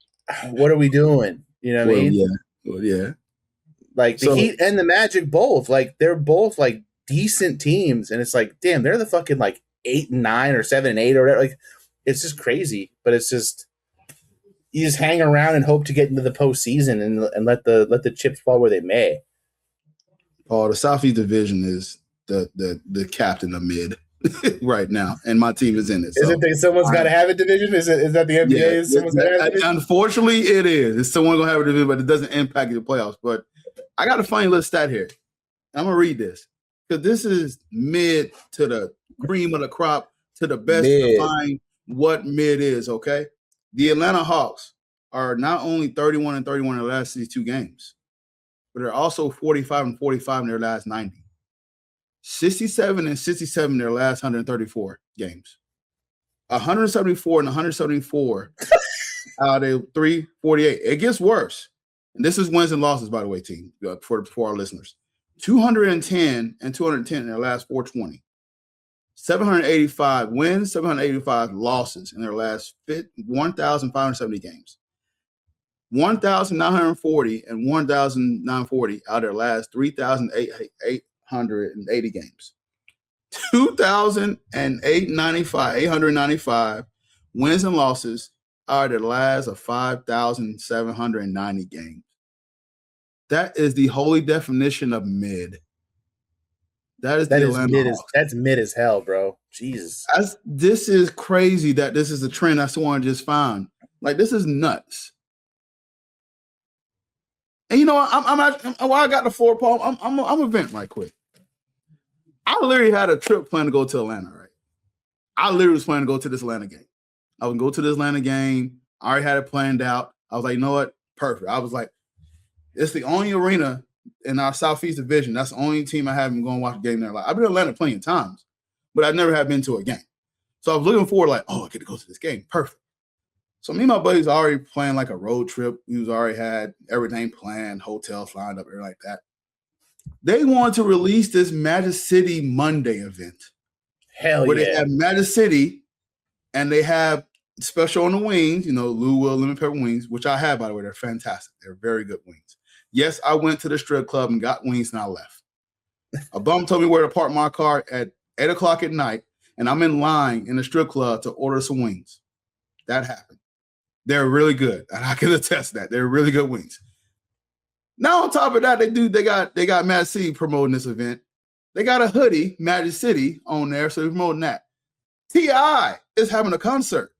what are we doing? You know what I mean? Yeah. Well, yeah. Like the Heat and the Magic both, like they're both like decent teams, and it's like, damn, they're the fucking like 8 and 9 or 7 and 8 or whatever. Like, it's just crazy, but it's just you just hang around and hope to get into the postseason and let the chips fall where they may. Paul, the Southeast Division is the captain of mid right now, and my team is in it. So. Is it someone's got to have a division? Is that the NBA? Yeah, unfortunately, it is. It's someone gonna have a division, but it doesn't impact the playoffs. But I got a funny little stat here. I'm gonna read this because this is mid to the cream of the crop to the best to define what mid is. Okay, the Atlanta Hawks are not only 31 and 31 in the last 62 games, but they're also 45 and 45 in their last 90. 67 and 67 in their last 134 games. 174 and 174 out of 348. It gets worse. And this is wins and losses, by the way, team, for our listeners. 210 and 210 in their last 420. 785 wins, 785 losses in their last 1,570 games. 1,940 and 1,940 out of their last 3,880 games. 895 wins and losses out of their last of 5,790 games. That is the holy definition of mid. That's mid as hell, bro. Jesus. This is crazy that this is a trend I someone just found. Like, this is nuts. And you know what? While I got the floor, Paul, I'm a vent right quick. I literally had a trip planned to go to Atlanta, right? I literally was planning to go to this Atlanta game. I would go to this Atlanta game. I already had it planned out. I was like, you know what? Perfect. I was like, it's the only arena in our Southeast Division. That's the only team I haven't gone watch a game there. Like, I've been to Atlanta plenty of times, but I've never have been to a game. So I was looking forward, like, I get to go to this game. Perfect. So me and my buddies already planned like a road trip. We was already had everything planned, hotels lined up, everything like that. They wanted to release this Magic City Monday event. Hell where yeah. They have Magic City and they have special on the wings, Lou Will Lemon Pepper wings, which I have, by the way. They're fantastic. They're very good wings. Yes, I went to the strip club and got wings and I left. A bum told me where to park my car at 8 o'clock at night, and I'm in line in the strip club to order some wings. That happened. They're really good, and I can attest that. They're really good wings. Now, on top of that, they got Mad City promoting this event, They got a hoodie, Magic City, on there, so they're promoting that. T.I. is having a concert.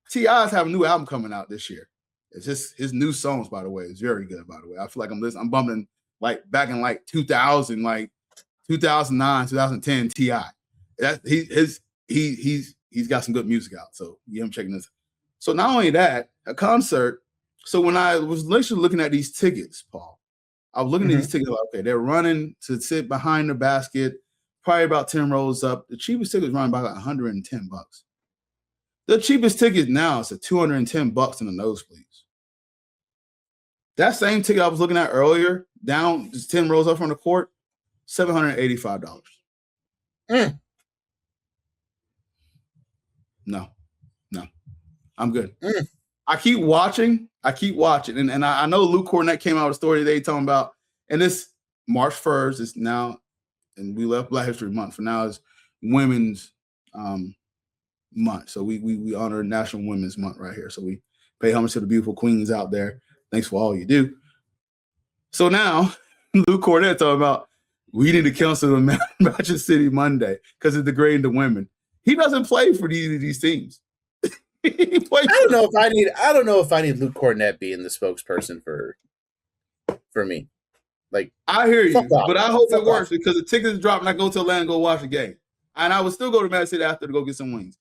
T.I. is having a new album coming out this year. It's just his new songs, by the way. It's very good, by the way. I feel like I'm listening. I'm bumping like back in like 2000, like 2009, 2010 T.I. He's got some good music out. So yeah, I'm checking this. So not only that, a concert. So when I was literally looking at these tickets, Paul, I was looking at these tickets like, okay, they're running to sit behind the basket, probably about 10 rows up. The cheapest ticket is running about like $110. The cheapest ticket now is at $210 in the nosebleeds. That same ticket I was looking at earlier, down just 10 rows up from the court, $785. No, I'm good. I keep watching. And I know Luke Cornett came out with a story today talking about, and this March 1st is now, and we left Black History Month. For now is Women's Month. So we honor National Women's Month right here. So we pay homage to the beautiful queens out there. Thanks for all you do. So now Luke Cornett talking about we need to cancel the Magic City Monday because it's degrading the women. He doesn't play for these teams. I don't know if I need Luke Cornett being the spokesperson for me. Like, I hear you, but I hope it works because the tickets drop and I go to Atlanta and go watch the game. And I would still go to Magic City after to go get some wings.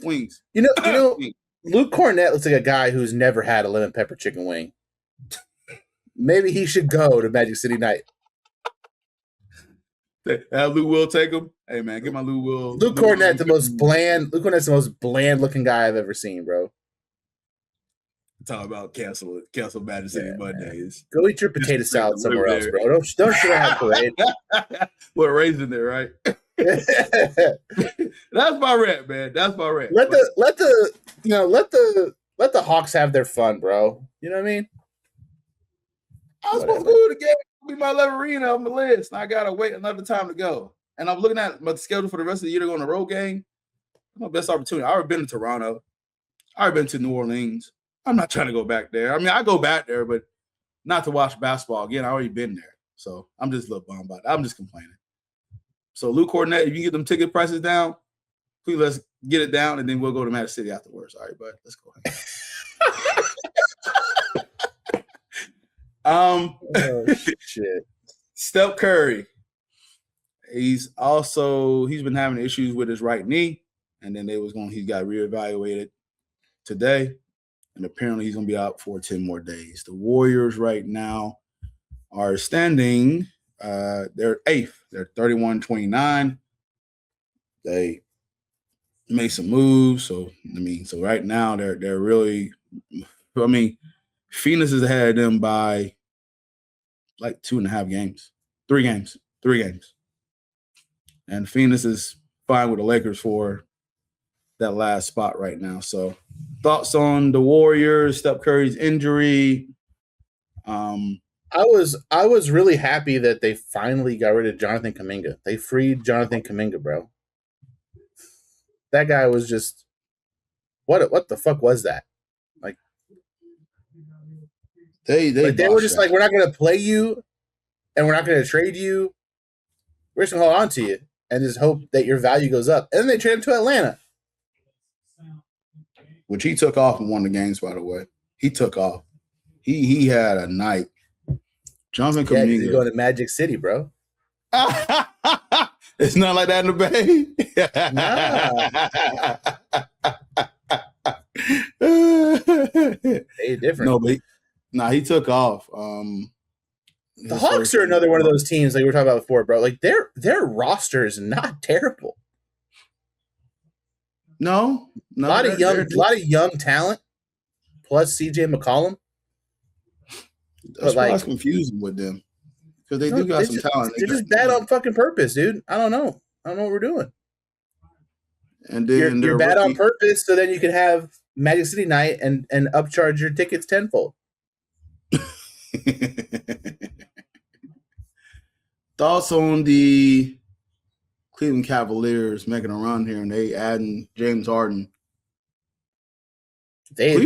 Wings. You know, Luke Cornett looks like a guy who's never had a lemon pepper chicken wing. Maybe he should go to Magic City Night. Lou Will take him. Hey man, get my Lou Will. Luke Cornett, the most bland. Luke Cornett's the most bland looking guy I've ever seen, bro. Talk about cancel Magic City Mondays. Go eat your potato salad somewhere else, bro. Don't shit on parade. What raisin there, right? That's my rant, man. That's my rant. Let the Hawks have their fun, bro. You know what I mean? I was supposed to go to the game. Be my Leverina on the list. And I gotta wait another time to go. And I'm looking at my schedule for the rest of the year to go on a road game. My best opportunity. I already been to Toronto. I already been to New Orleans. I'm not trying to go back there. I mean, I go back there, but not to watch basketball again. I already been there. So I'm just a little bummed about it. I'm just complaining. So Luke Cornett, if you can get them ticket prices down, please let's get it down, and then we'll go to Magic City afterwards. All right, bud. Let's go. Oh, shit. Steph Curry. He's been having issues with his right knee, and then he got reevaluated today, and apparently he's gonna be out for 10 more days. The Warriors right now are standing, they're 8th. They're 31-29. They made some moves, so right now they're really, Phoenix has had them by like 2.5 games, 3 games. And Phoenix is fine with the Lakers for that last spot right now. So thoughts on the Warriors, Steph Curry's injury? I was really happy that they finally got rid of Jonathan Kuminga. They freed Jonathan Kuminga, bro. That guy was just what the fuck was that? Like They were just like, we're not going to play you, and we're not going to trade you. We're just going to hold on to you and just hope that your value goes up. And then they traded him to Atlanta, which he took off and won the games. By the way, he took off. He had a night. Jonathan Kuminga. He's going to Magic City, bro. It's not like that in the Bay. Hey, different. No, he took off. The Hawks are another one of those teams like we were talking about before, bro. Like their roster is not terrible. No, a lot of young talent, plus CJ McCollum. That's why I was confusing with them because they do got some talent. They're just bad on fucking purpose, dude. I don't know what we're doing. And then you're bad on purpose, so then you can have Magic City Night and upcharge your tickets tenfold. Thoughts on the Cleveland Cavaliers making a run here and they adding James Harden? They've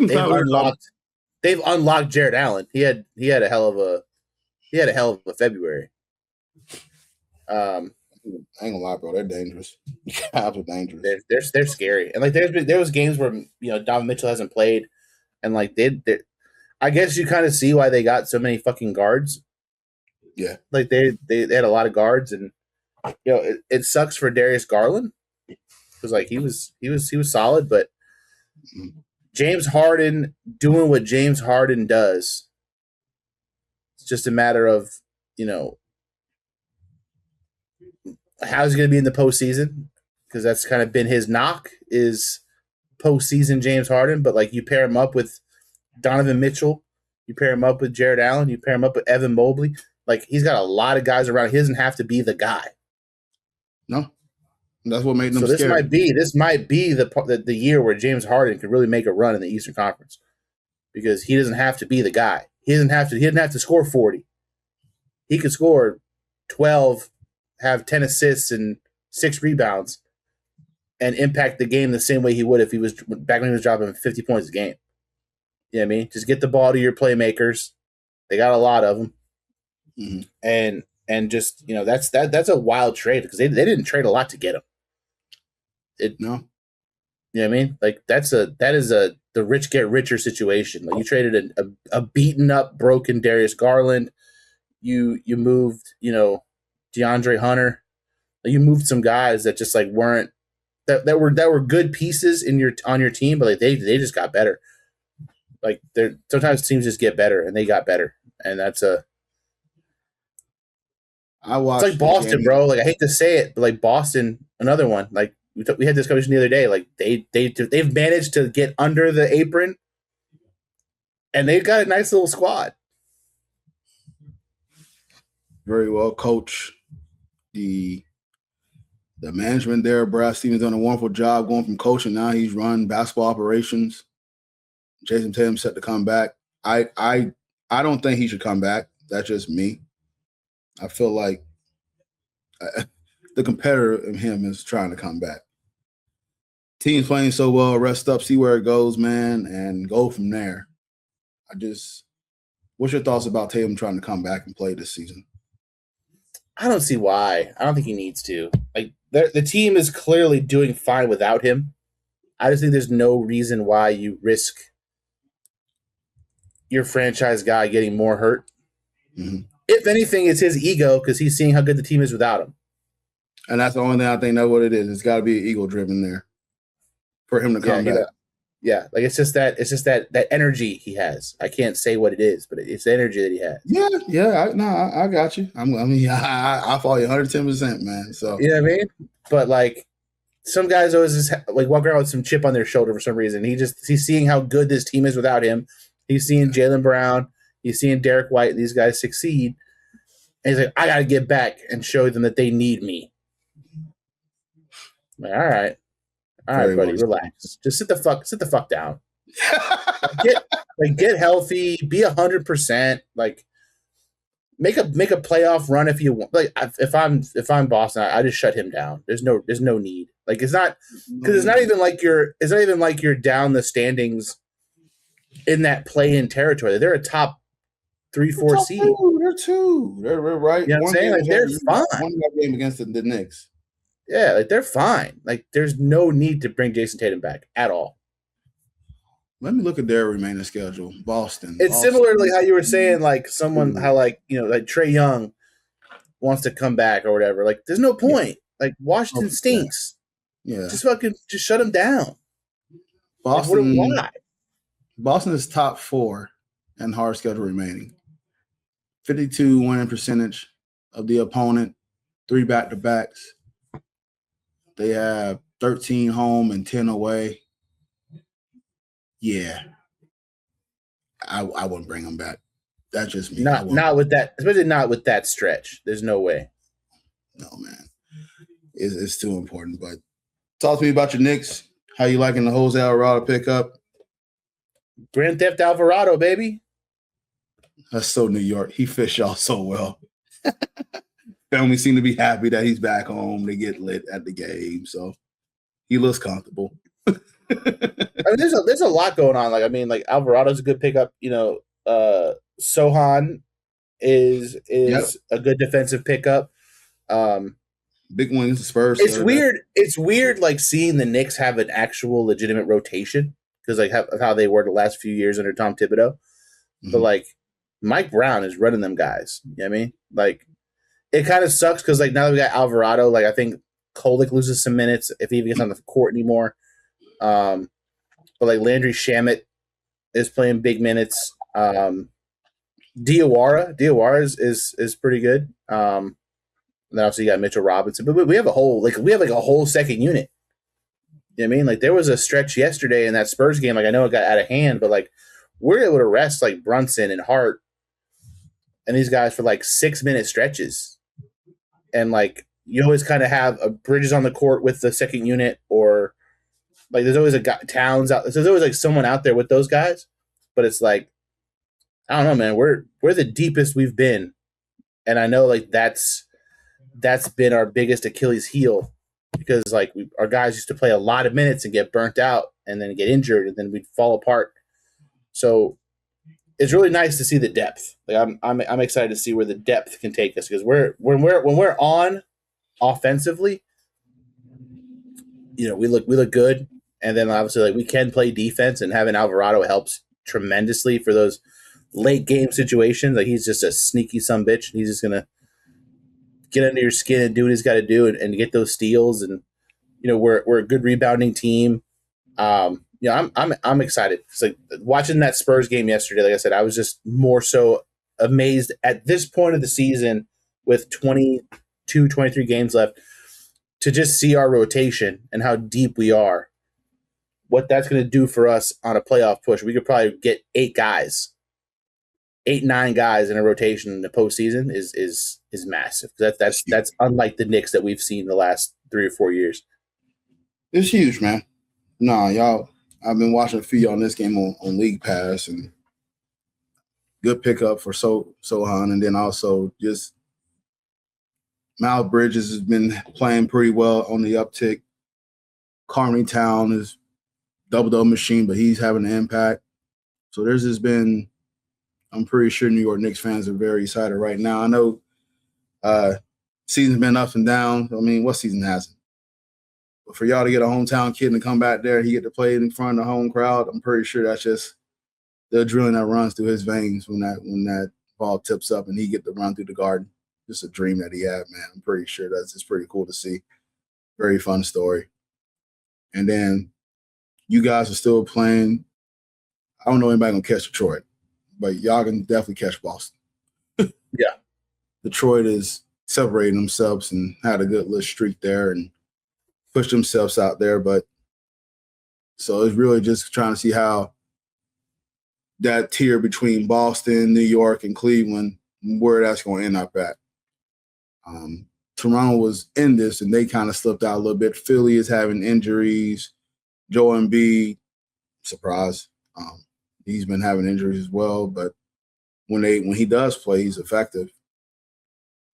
unlocked Jared Allen. He had a hell of a February. I ain't gonna lie, bro. They're dangerous. Cavs are dangerous. They're scary, and like there was games where Donovan Mitchell hasn't played, and like they I guess you kind of see why they got so many fucking guards. Yeah, like they had a lot of guards, and it sucks for Darius Garland because like he was solid, but James Harden doing what James Harden does. It's just a matter of how's he going to be in the postseason, because that's kind of been his knock is postseason James Harden. But like you pair him up with Donovan Mitchell, you pair him up with Jared Allen, you pair him up with Evan Mobley. Like he's got a lot of guys around. He doesn't have to be the guy. No, that's what made them. So this might be the year where James Harden could really make a run in the Eastern Conference, because he doesn't have to be the guy. He didn't have to score 40. He could score 12. Have 10 assists and 6 rebounds and impact the game the same way he would if he was back when he was dropping 50 points a game. You know what I mean? Just get the ball to your playmakers. They got a lot of them. Mm-hmm. And just, that's a wild trade, because they didn't trade a lot to get him. No. You know what I mean? Like that is the rich get richer situation. Like you traded a beaten up, broken Darius Garland. You moved, DeAndre Hunter. You moved some guys that just like weren't that were good pieces on your team, but like they just got better. Like sometimes teams just get better, and they got better, and that's it's like Boston, bro. Like I hate to say it, but like Boston, another one. Like we had this conversation the other day. Like they've managed to get under the apron, and they've got a nice little squad. Very well coached. The management there, Brad Stevens, done a wonderful job going from coaching. Now he's run basketball operations. Jason Tatum set to come back. I don't think he should come back. That's just me. I feel like the competitor in him is trying to come back. Team's playing so well, rest up, see where it goes, man, and go from there. What's your thoughts about Tatum trying to come back and play this season? I don't see why. I don't think he needs to. Like the team is clearly doing fine without him. I just think there's no reason why you risk your franchise guy getting more hurt. Mm-hmm. If anything, it's his ego, because he's seeing how good the team is without him. And that's the only thing I think that's what it is. It's got to be ego driven there for him to come back. Yeah, like it's just that energy he has. I can't say what it is, but it's the energy that he has. Yeah. I got you. I follow you 110%, man. So you know what I mean? But like some guys always just like walk around with some chip on their shoulder for some reason. He's seeing how good this team is without him. He's seeing Jaylen Brown. He's seeing Derek White. These guys succeed, and he's like, I got to get back and show them that they need me. I'm like, all right, buddy, relax. Just sit the fuck down. Get healthy. Be 100%. Like, make a playoff run if you want. Like, if I'm Boston, I just shut him down. There's no need. Like, it's not because it's not even like you're down the standings in that play-in territory. They're a top 3-4 seed. They're two. They're right. You know what I'm saying? Like, they're fine. One game against the Knicks. Yeah, like they're fine. Like there's no need to bring Jason Tatum back at all. Let me look at their remaining schedule. Boston. It's similar to like how you were saying, like someone how like like Trae Young wants to come back or whatever. Like there's no point. Yeah. Like Washington stinks. Yeah. Just shut him down. Boston. Like, why? Boston is top 4 in hard schedule remaining. 52 winning percentage of the opponent, 3 back-to-backs. They have 13 home and 10 away. Yeah. I wouldn't bring them back. That's just me. Not with that, especially not with that stretch. There's no way. No, man. It's too important. But talk to me about your Knicks. How you liking the Jose Alvarado pickup? Grand Theft Alvarado, baby. That's so New York. He fits y'all so well. Family seem to be happy that he's back home. They get lit at the game, so he looks comfortable. I mean, there's a lot going on. Like, I mean, like Alvarado's a good pickup. Sohan is a good defensive pickup. Big win against the Spurs. It's weird. It's weird, like seeing the Knicks have an actual legitimate rotation because like how they were the last few years under Tom Thibodeau. Mm-hmm. But like Mike Brown is running them guys. You know what I mean? Like it kind of sucks because like now that we got Alvarado, like I think Kolek loses some minutes if he even gets on the court anymore. But like Landry Shamet is playing big minutes. Diawara is pretty good. And then obviously you got Mitchell Robinson, but we have a whole second unit. You know what I mean? Like there was a stretch yesterday in that Spurs game. Like I know it got out of hand, but like we're able to rest like Brunson and Hart and these guys for like 6-minute stretches. And like you always kind of have a Bridges on the court with the second unit, or like there's always a guy, Towns out. There's always like someone out there with those guys, but it's like I don't know, man. We're the deepest we've been, and I know like that's been our biggest Achilles heel because like our guys used to play a lot of minutes and get burnt out and then get injured and then we'd fall apart. So it's really nice to see the depth. Like I'm excited to see where the depth can take us because when we're on offensively, you know, we look good, and then obviously like we can play defense, and having Alvarado helps tremendously for those late game situations. Like he's just a sneaky sumbitch. He's just gonna get under your skin and do what he's got to do and get those steals. And you know we're a good rebounding team. You know I'm excited. It's like watching that Spurs game yesterday. Like I said, I was just more so amazed at this point of the season with 22, 23 games left to just see our rotation and how deep we are. What that's going to do for us on a playoff push. We could probably get 8, 9 guys in a rotation in the postseason is massive. That's unlike the Knicks that we've seen the last 3 or 4 years. It's huge, man. No, y'all. I've been watching a few on this game on League Pass, and good pickup for Sohan, and then also just Miles Bridges has been playing pretty well on the uptick. Carney Town is double machine, but he's having an impact. So there's just been. I'm pretty sure New York Knicks fans are very excited right now. I know season's been up and down. I mean, what season hasn't? But for y'all to get a hometown kid and come back there, he get to play in front of the home crowd, I'm pretty sure that's just the adrenaline that runs through his veins when that ball tips up and he get to run through the Garden. Just a dream that he had, man. I'm pretty sure that's just pretty cool to see. Very fun story. And then you guys are still playing. I don't know anybody going to catch Detroit, but y'all can definitely catch Boston. Yeah. Detroit is separating themselves and had a good little streak there and pushed themselves out there. But so it's really just trying to see how that tier between Boston, New York, and Cleveland, where that's going to end up at. Toronto was in this, and they kind of slipped out a little bit. Philly is having injuries. Joel Embiid, surprise. He's been having injuries as well, but when he does play, he's effective.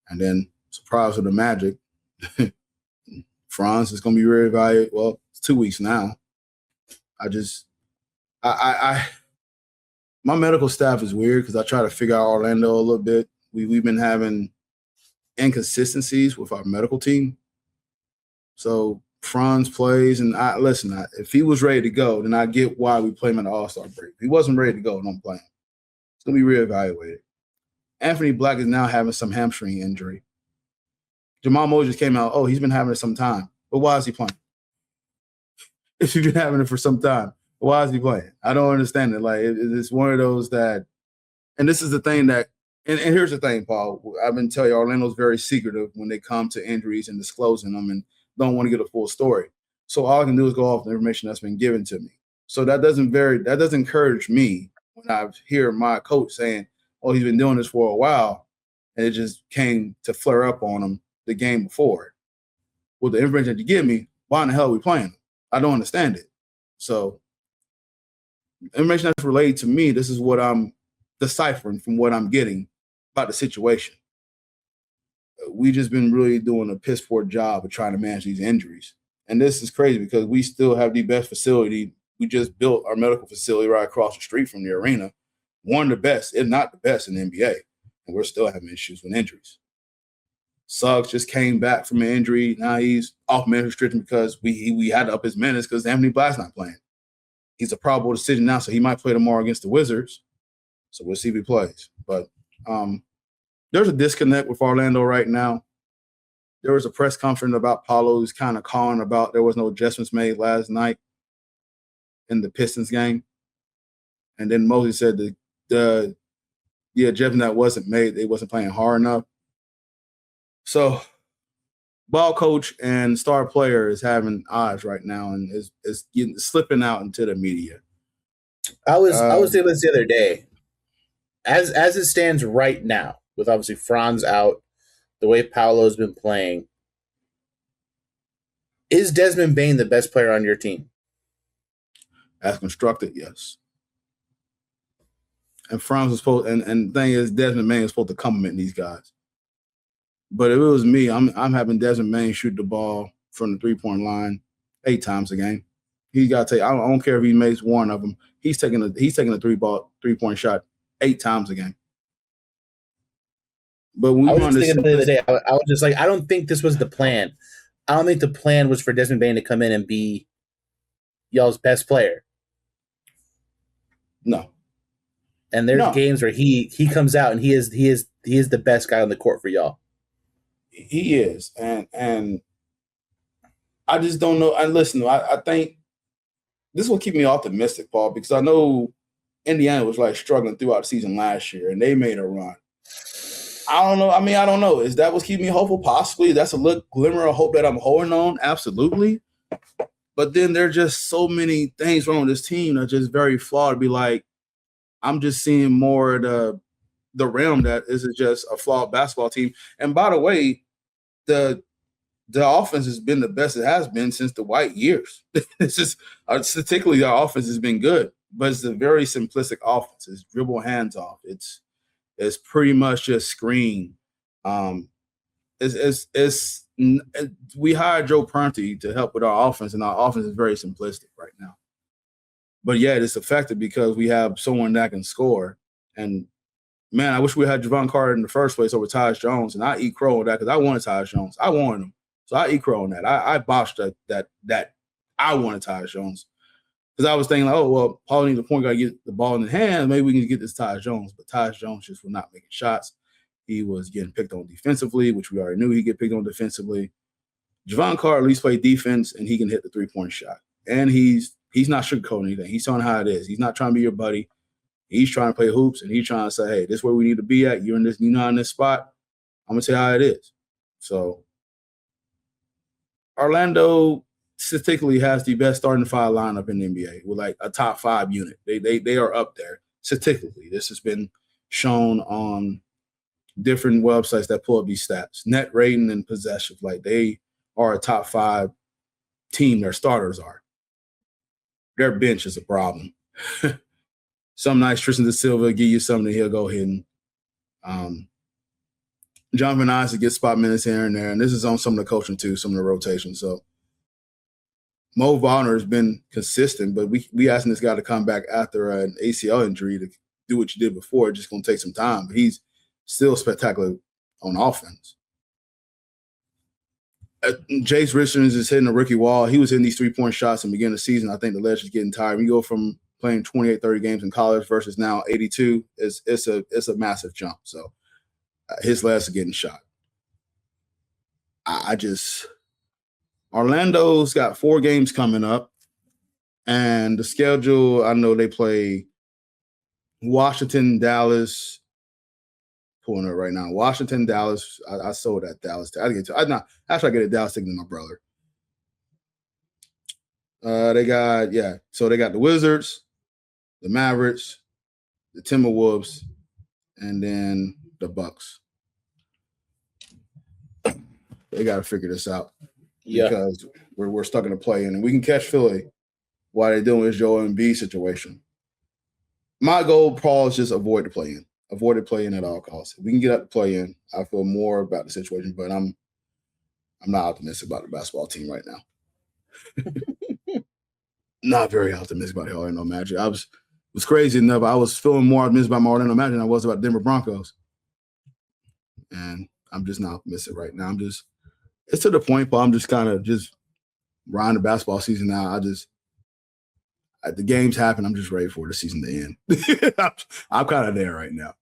And then surprise with the Magic, Franz is going to be reevaluated. Well, it's 2 weeks now. My medical staff is weird because I try to figure out Orlando a little bit. We've been having inconsistencies with our medical team. So Franz plays, and if he was ready to go, then I get why we play him in the All-Star break. If he wasn't ready to go, don't play him. It's going to be reevaluated. Anthony Black is now having some hamstring injury. Jamal Moses came out, he's been having it some time. But why is he playing? If he's been having it for some time, why is he playing? I don't understand it. Like, it's one of those that, and this is the thing that, and here's the thing, Paul. I've been telling you, Orlando's very secretive when they come to injuries and disclosing them and don't want to get a full story. So all I can do is go off the information that's been given to me. So that doesn't encourage me when I hear my coach saying, he's been doing this for a while, and it just came to flare up on him the game before. With the information that you give me, why in the hell are we playing him? I don't understand it. So information that's related to me, this is what I'm deciphering from what I'm getting about the situation. We just been really doing a piss poor job of trying to manage these injuries. And this is crazy because we still have the best facility. We just built our medical facility right across the street from the arena. One of the best, if not the best in the NBA. And we're still having issues with injuries. Suggs just came back from an injury. Now he's off minute restriction because we had to up his minutes because Anthony Black's not playing. He's a probable decision now, so he might play tomorrow against the Wizards. So we'll see if he plays. But there's a disconnect with Orlando right now. There was a press conference about Paulo who's kind of calling about there was no adjustments made last night in the Pistons game. And then Mosley said the adjustment that wasn't made, they wasn't playing hard enough. So ball coach and star player is having odds right now and is slipping out into the media. I was saying this the other day. As it stands right now, with obviously Franz out, the way Paolo's been playing, is Desmond Bane the best player on your team? As constructed, yes. And Franz was supposed, and the thing is, Desmond Bane was supposed to compliment these guys. But if it was me, I'm having Desmond Bane shoot the ball from the 3-point line 8 times a game. He got to take. I don't care if he makes one of them. He's taking a 3-point shot 8 times a game. But when I was thinking the other day, I was just like, I don't think this was the plan. I don't think the plan was for Desmond Bane to come in and be y'all's best player. No. And there's games where he comes out and he is the best guy on the court for y'all. He is, and I just don't know. And listen, I think this will keep me optimistic, Paul, because I know Indiana was like struggling throughout the season last year, and they made a run. I don't know. I mean, I don't know. Is that what's keeping me hopeful? Possibly. That's a little glimmer of hope that I'm holding on. Absolutely. But then there are just so many things wrong with this team that are just very flawed to be like, I'm just seeing more of the realm that this is just a flawed basketball team. And by the way, the offense has been the best it has been since the White years. It's just statistically our offense has been good, but it's a very simplistic offense. It's dribble hands off. It's pretty much just screen. We hired Joe Prunty to help with our offense, and our offense is very simplistic right now. But yeah, it's effective because we have someone that can score. And man, I wish we had Javon Carter in the first place over Tyus Jones, and I eat crow on that because I wanted Tyus Jones. I wanted him, so I eat crow on that. I botched that I wanted Tyus Jones because I was thinking, like, oh well, Paul needs a point guard to get the ball in the hand. Maybe we can get this Tyus Jones, but Tyus Jones just was not making shots. He was getting picked on defensively, which we already knew he'd get picked on defensively. Javon Carter at least played defense, and he can hit the 3-point shot. And he's not sugarcoating anything. He's telling how it is. He's not trying to be your buddy. He's trying to play hoops, and he's trying to say, hey, this is where we need to be at. You're not in this spot. I'm going to tell you how it is. So Orlando statistically has the best starting 5 lineup in the NBA with like a top 5 unit. They are up there statistically. This has been shown on different websites that pull up these stats. Net rating and possession, like they are a top 5 team. Their starters are. Their bench is a problem. Some nights Tristan Da Silva give you something, he'll go hitting. Jonathan Isaac gets spot minutes here and there, and this is on some of the coaching too, some of the rotation. So Mo Wagner has been consistent, but we asking this guy to come back after an ACL injury to do what you did before. It's just going to take some time, but he's still spectacular on offense. Jace Richards is hitting a rookie wall. He was hitting these 3-point shots in the beginning of the season. I think the ledge is getting tired. We go from playing 28, 30 games in college versus now 82. It's a massive jump. So his legs are getting shot. Orlando's got 4 games coming up, and the schedule, I know they play Washington, Dallas. Pulling it right now. Washington, Dallas. I sold that Dallas. After I get a Dallas ticket to my brother. They got the Wizards, the Mavericks, the Timberwolves, and then the Bucks. They got to figure this out because we're stuck in a play-in, and we can catch Philly while they're doing this Joel Embiid situation. My goal, Paul, is just avoid the play-in. Avoid the play-in at all costs. If we can get up the play-in, I feel more about the situation, but I'm not optimistic about the basketball team right now. Not very optimistic about the Orlando Magic. It was crazy enough. I was feeling more optimistic about my Orlando Magic than I was about Denver Broncos. And I'm just not optimistic right now. It's to the point, Paul. I'm just kind of just riding the basketball season now. The games happen. I'm just ready for the season to end. I'm kind of there right now.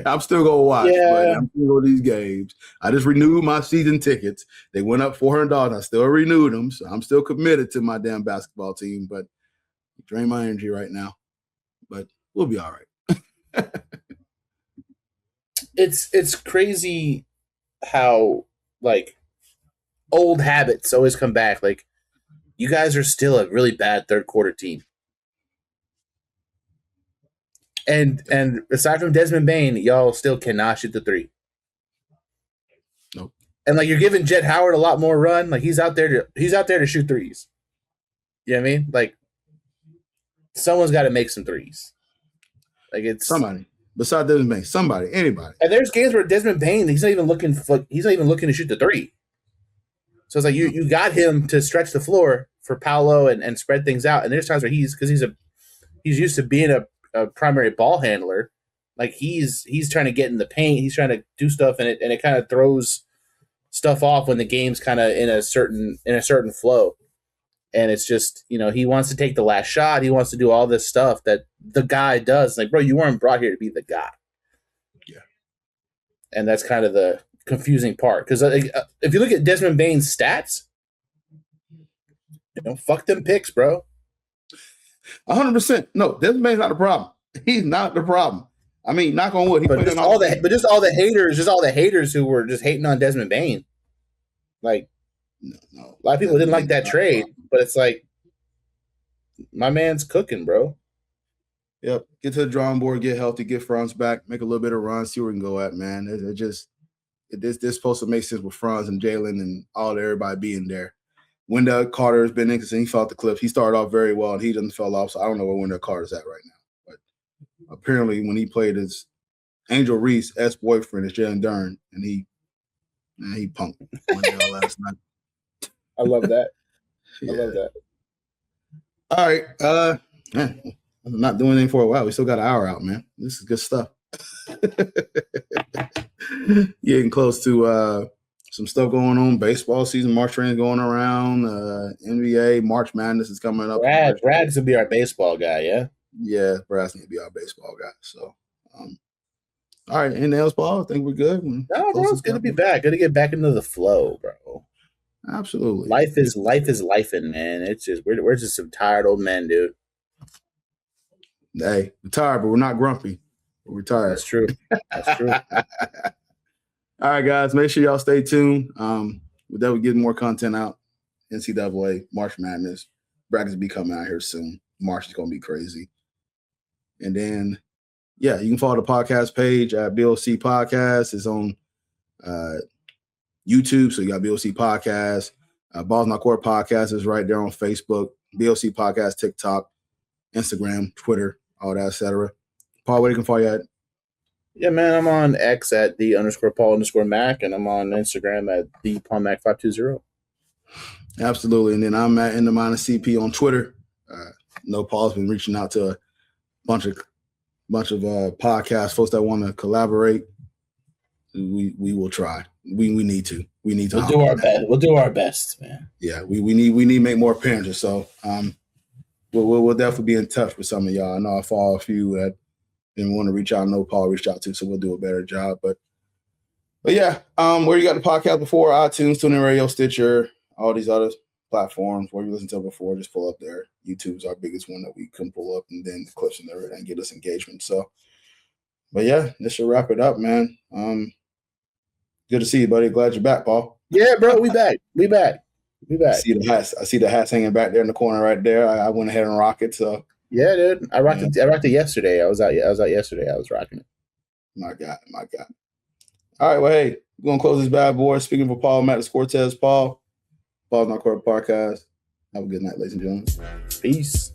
I'm still going to watch, but I'm still going to these games. I just renewed my season tickets. They went up $400. I still renewed them, so I'm still committed to my damn basketball team, but drain my energy right now. But we'll be all right. It's crazy how, like, old habits always come back. Like, you guys are still a really bad third quarter team. And aside from Desmond Bain, y'all still cannot shoot the three. Nope. And like, you're giving Jett Howard a lot more run. Like, he's out there to shoot threes. You know what I mean? Like, someone's got to make some threes. Like, it's somebody besides Desmond Bain. Somebody, anybody. And there's games where Desmond Bain, he's not even looking to shoot the three. So it's like you got him to stretch the floor for Paolo and spread things out. And there's times where he's used to being a primary ball handler. Like, he's trying to get in the paint, he's trying to do stuff, and it kind of throws stuff off when the game's kind of in a certain flow. And it's just, he wants to take the last shot, he wants to do all this stuff that the guy does. Like, bro, you weren't brought here to be the guy. Yeah. And that's kind of the confusing part, because if you look at Desmond Bain's stats, fuck them picks, bro. 100%. No, Desmond Bain's not the problem. He's not the problem. I mean, knock on wood. Just all the haters who were just hating on Desmond Bain. Like, no. A lot of people didn't like that trade, but it's like, my man's cooking, bro. Yep. Get to the drawing board, get healthy, get Franz back, make a little bit of run, see where we can go at, man. This supposed to make sense with Franz and Jalen and everybody being there. Wendell Carter has been inconsistent. He fell off the cliff. He started off very well, and he doesn't fell off, so I don't know where Wendell Carter's at right now. But apparently when he played his Angel Reese ex-boyfriend is Jalen Dern, and he punked Wendell last night. I love that. Yeah. I love that. All right. I'm not doing anything for a while. We still got an hour out, man. This is good stuff. Getting close to some stuff going on. Baseball season, March training going around. NBA, March Madness is coming up. Brad's gonna be our baseball guy, yeah? Yeah, Brad's gonna be our baseball guy. So, all right. Anything else, Paul? I think we're good. No, bro, it's good to be back. Good to get back into the flow, bro. Absolutely. Life is lifing, man. It's just we're just some tired old men, dude. Hey, we're tired, but we're not grumpy. We're tired. That's true. That's true. All right, guys, make sure y'all stay tuned. We'll definitely get more content out. NCAA, March Madness. Brackets will be coming out here soon. March is going to be crazy. And then, you can follow the podcast page at BOC Podcast. It's on YouTube, so you got BOC Podcast. Balls Not Court Podcast is right there on Facebook. BOC Podcast, TikTok, Instagram, Twitter, all that, etc. Paul, where you can follow you at? Yeah, man, I'm on X at _Paul_Mac, and I'm on Instagram at @PaulMac520. Absolutely. And then I'm at _CP on Twitter. No, Paul's been reaching out to a bunch of podcast folks that want to collaborate. We will try. We need to. We'll do our best. We'll do our best, man. Yeah, we need to make more appearances. So we'll definitely be in touch with some of y'all. I know I follow a few that didn't want to reach out. I know Paul reached out to, so we'll do a better job. But yeah, where you got the podcast before, iTunes, TuneIn Radio, Stitcher, all these other platforms where you listened to it before, just pull up there. YouTube's our biggest one that we can pull up, and then the clips and everything and get us engagement. So, but yeah, this should wrap it up, man. Good to see you, buddy. Glad you're back, Paul. Yeah, bro, we back. I see the hats hanging back there in the corner right there. I went ahead and rocked it. So yeah, dude, I rocked it yesterday. I was out yesterday. I was rocking it. My God. All right, well, hey, we're gonna close this bad boy. Speaking for Paul, Matt, this Cortez, Paul. Paul's Not Court Podcast. Have a good night, ladies and gentlemen. Peace.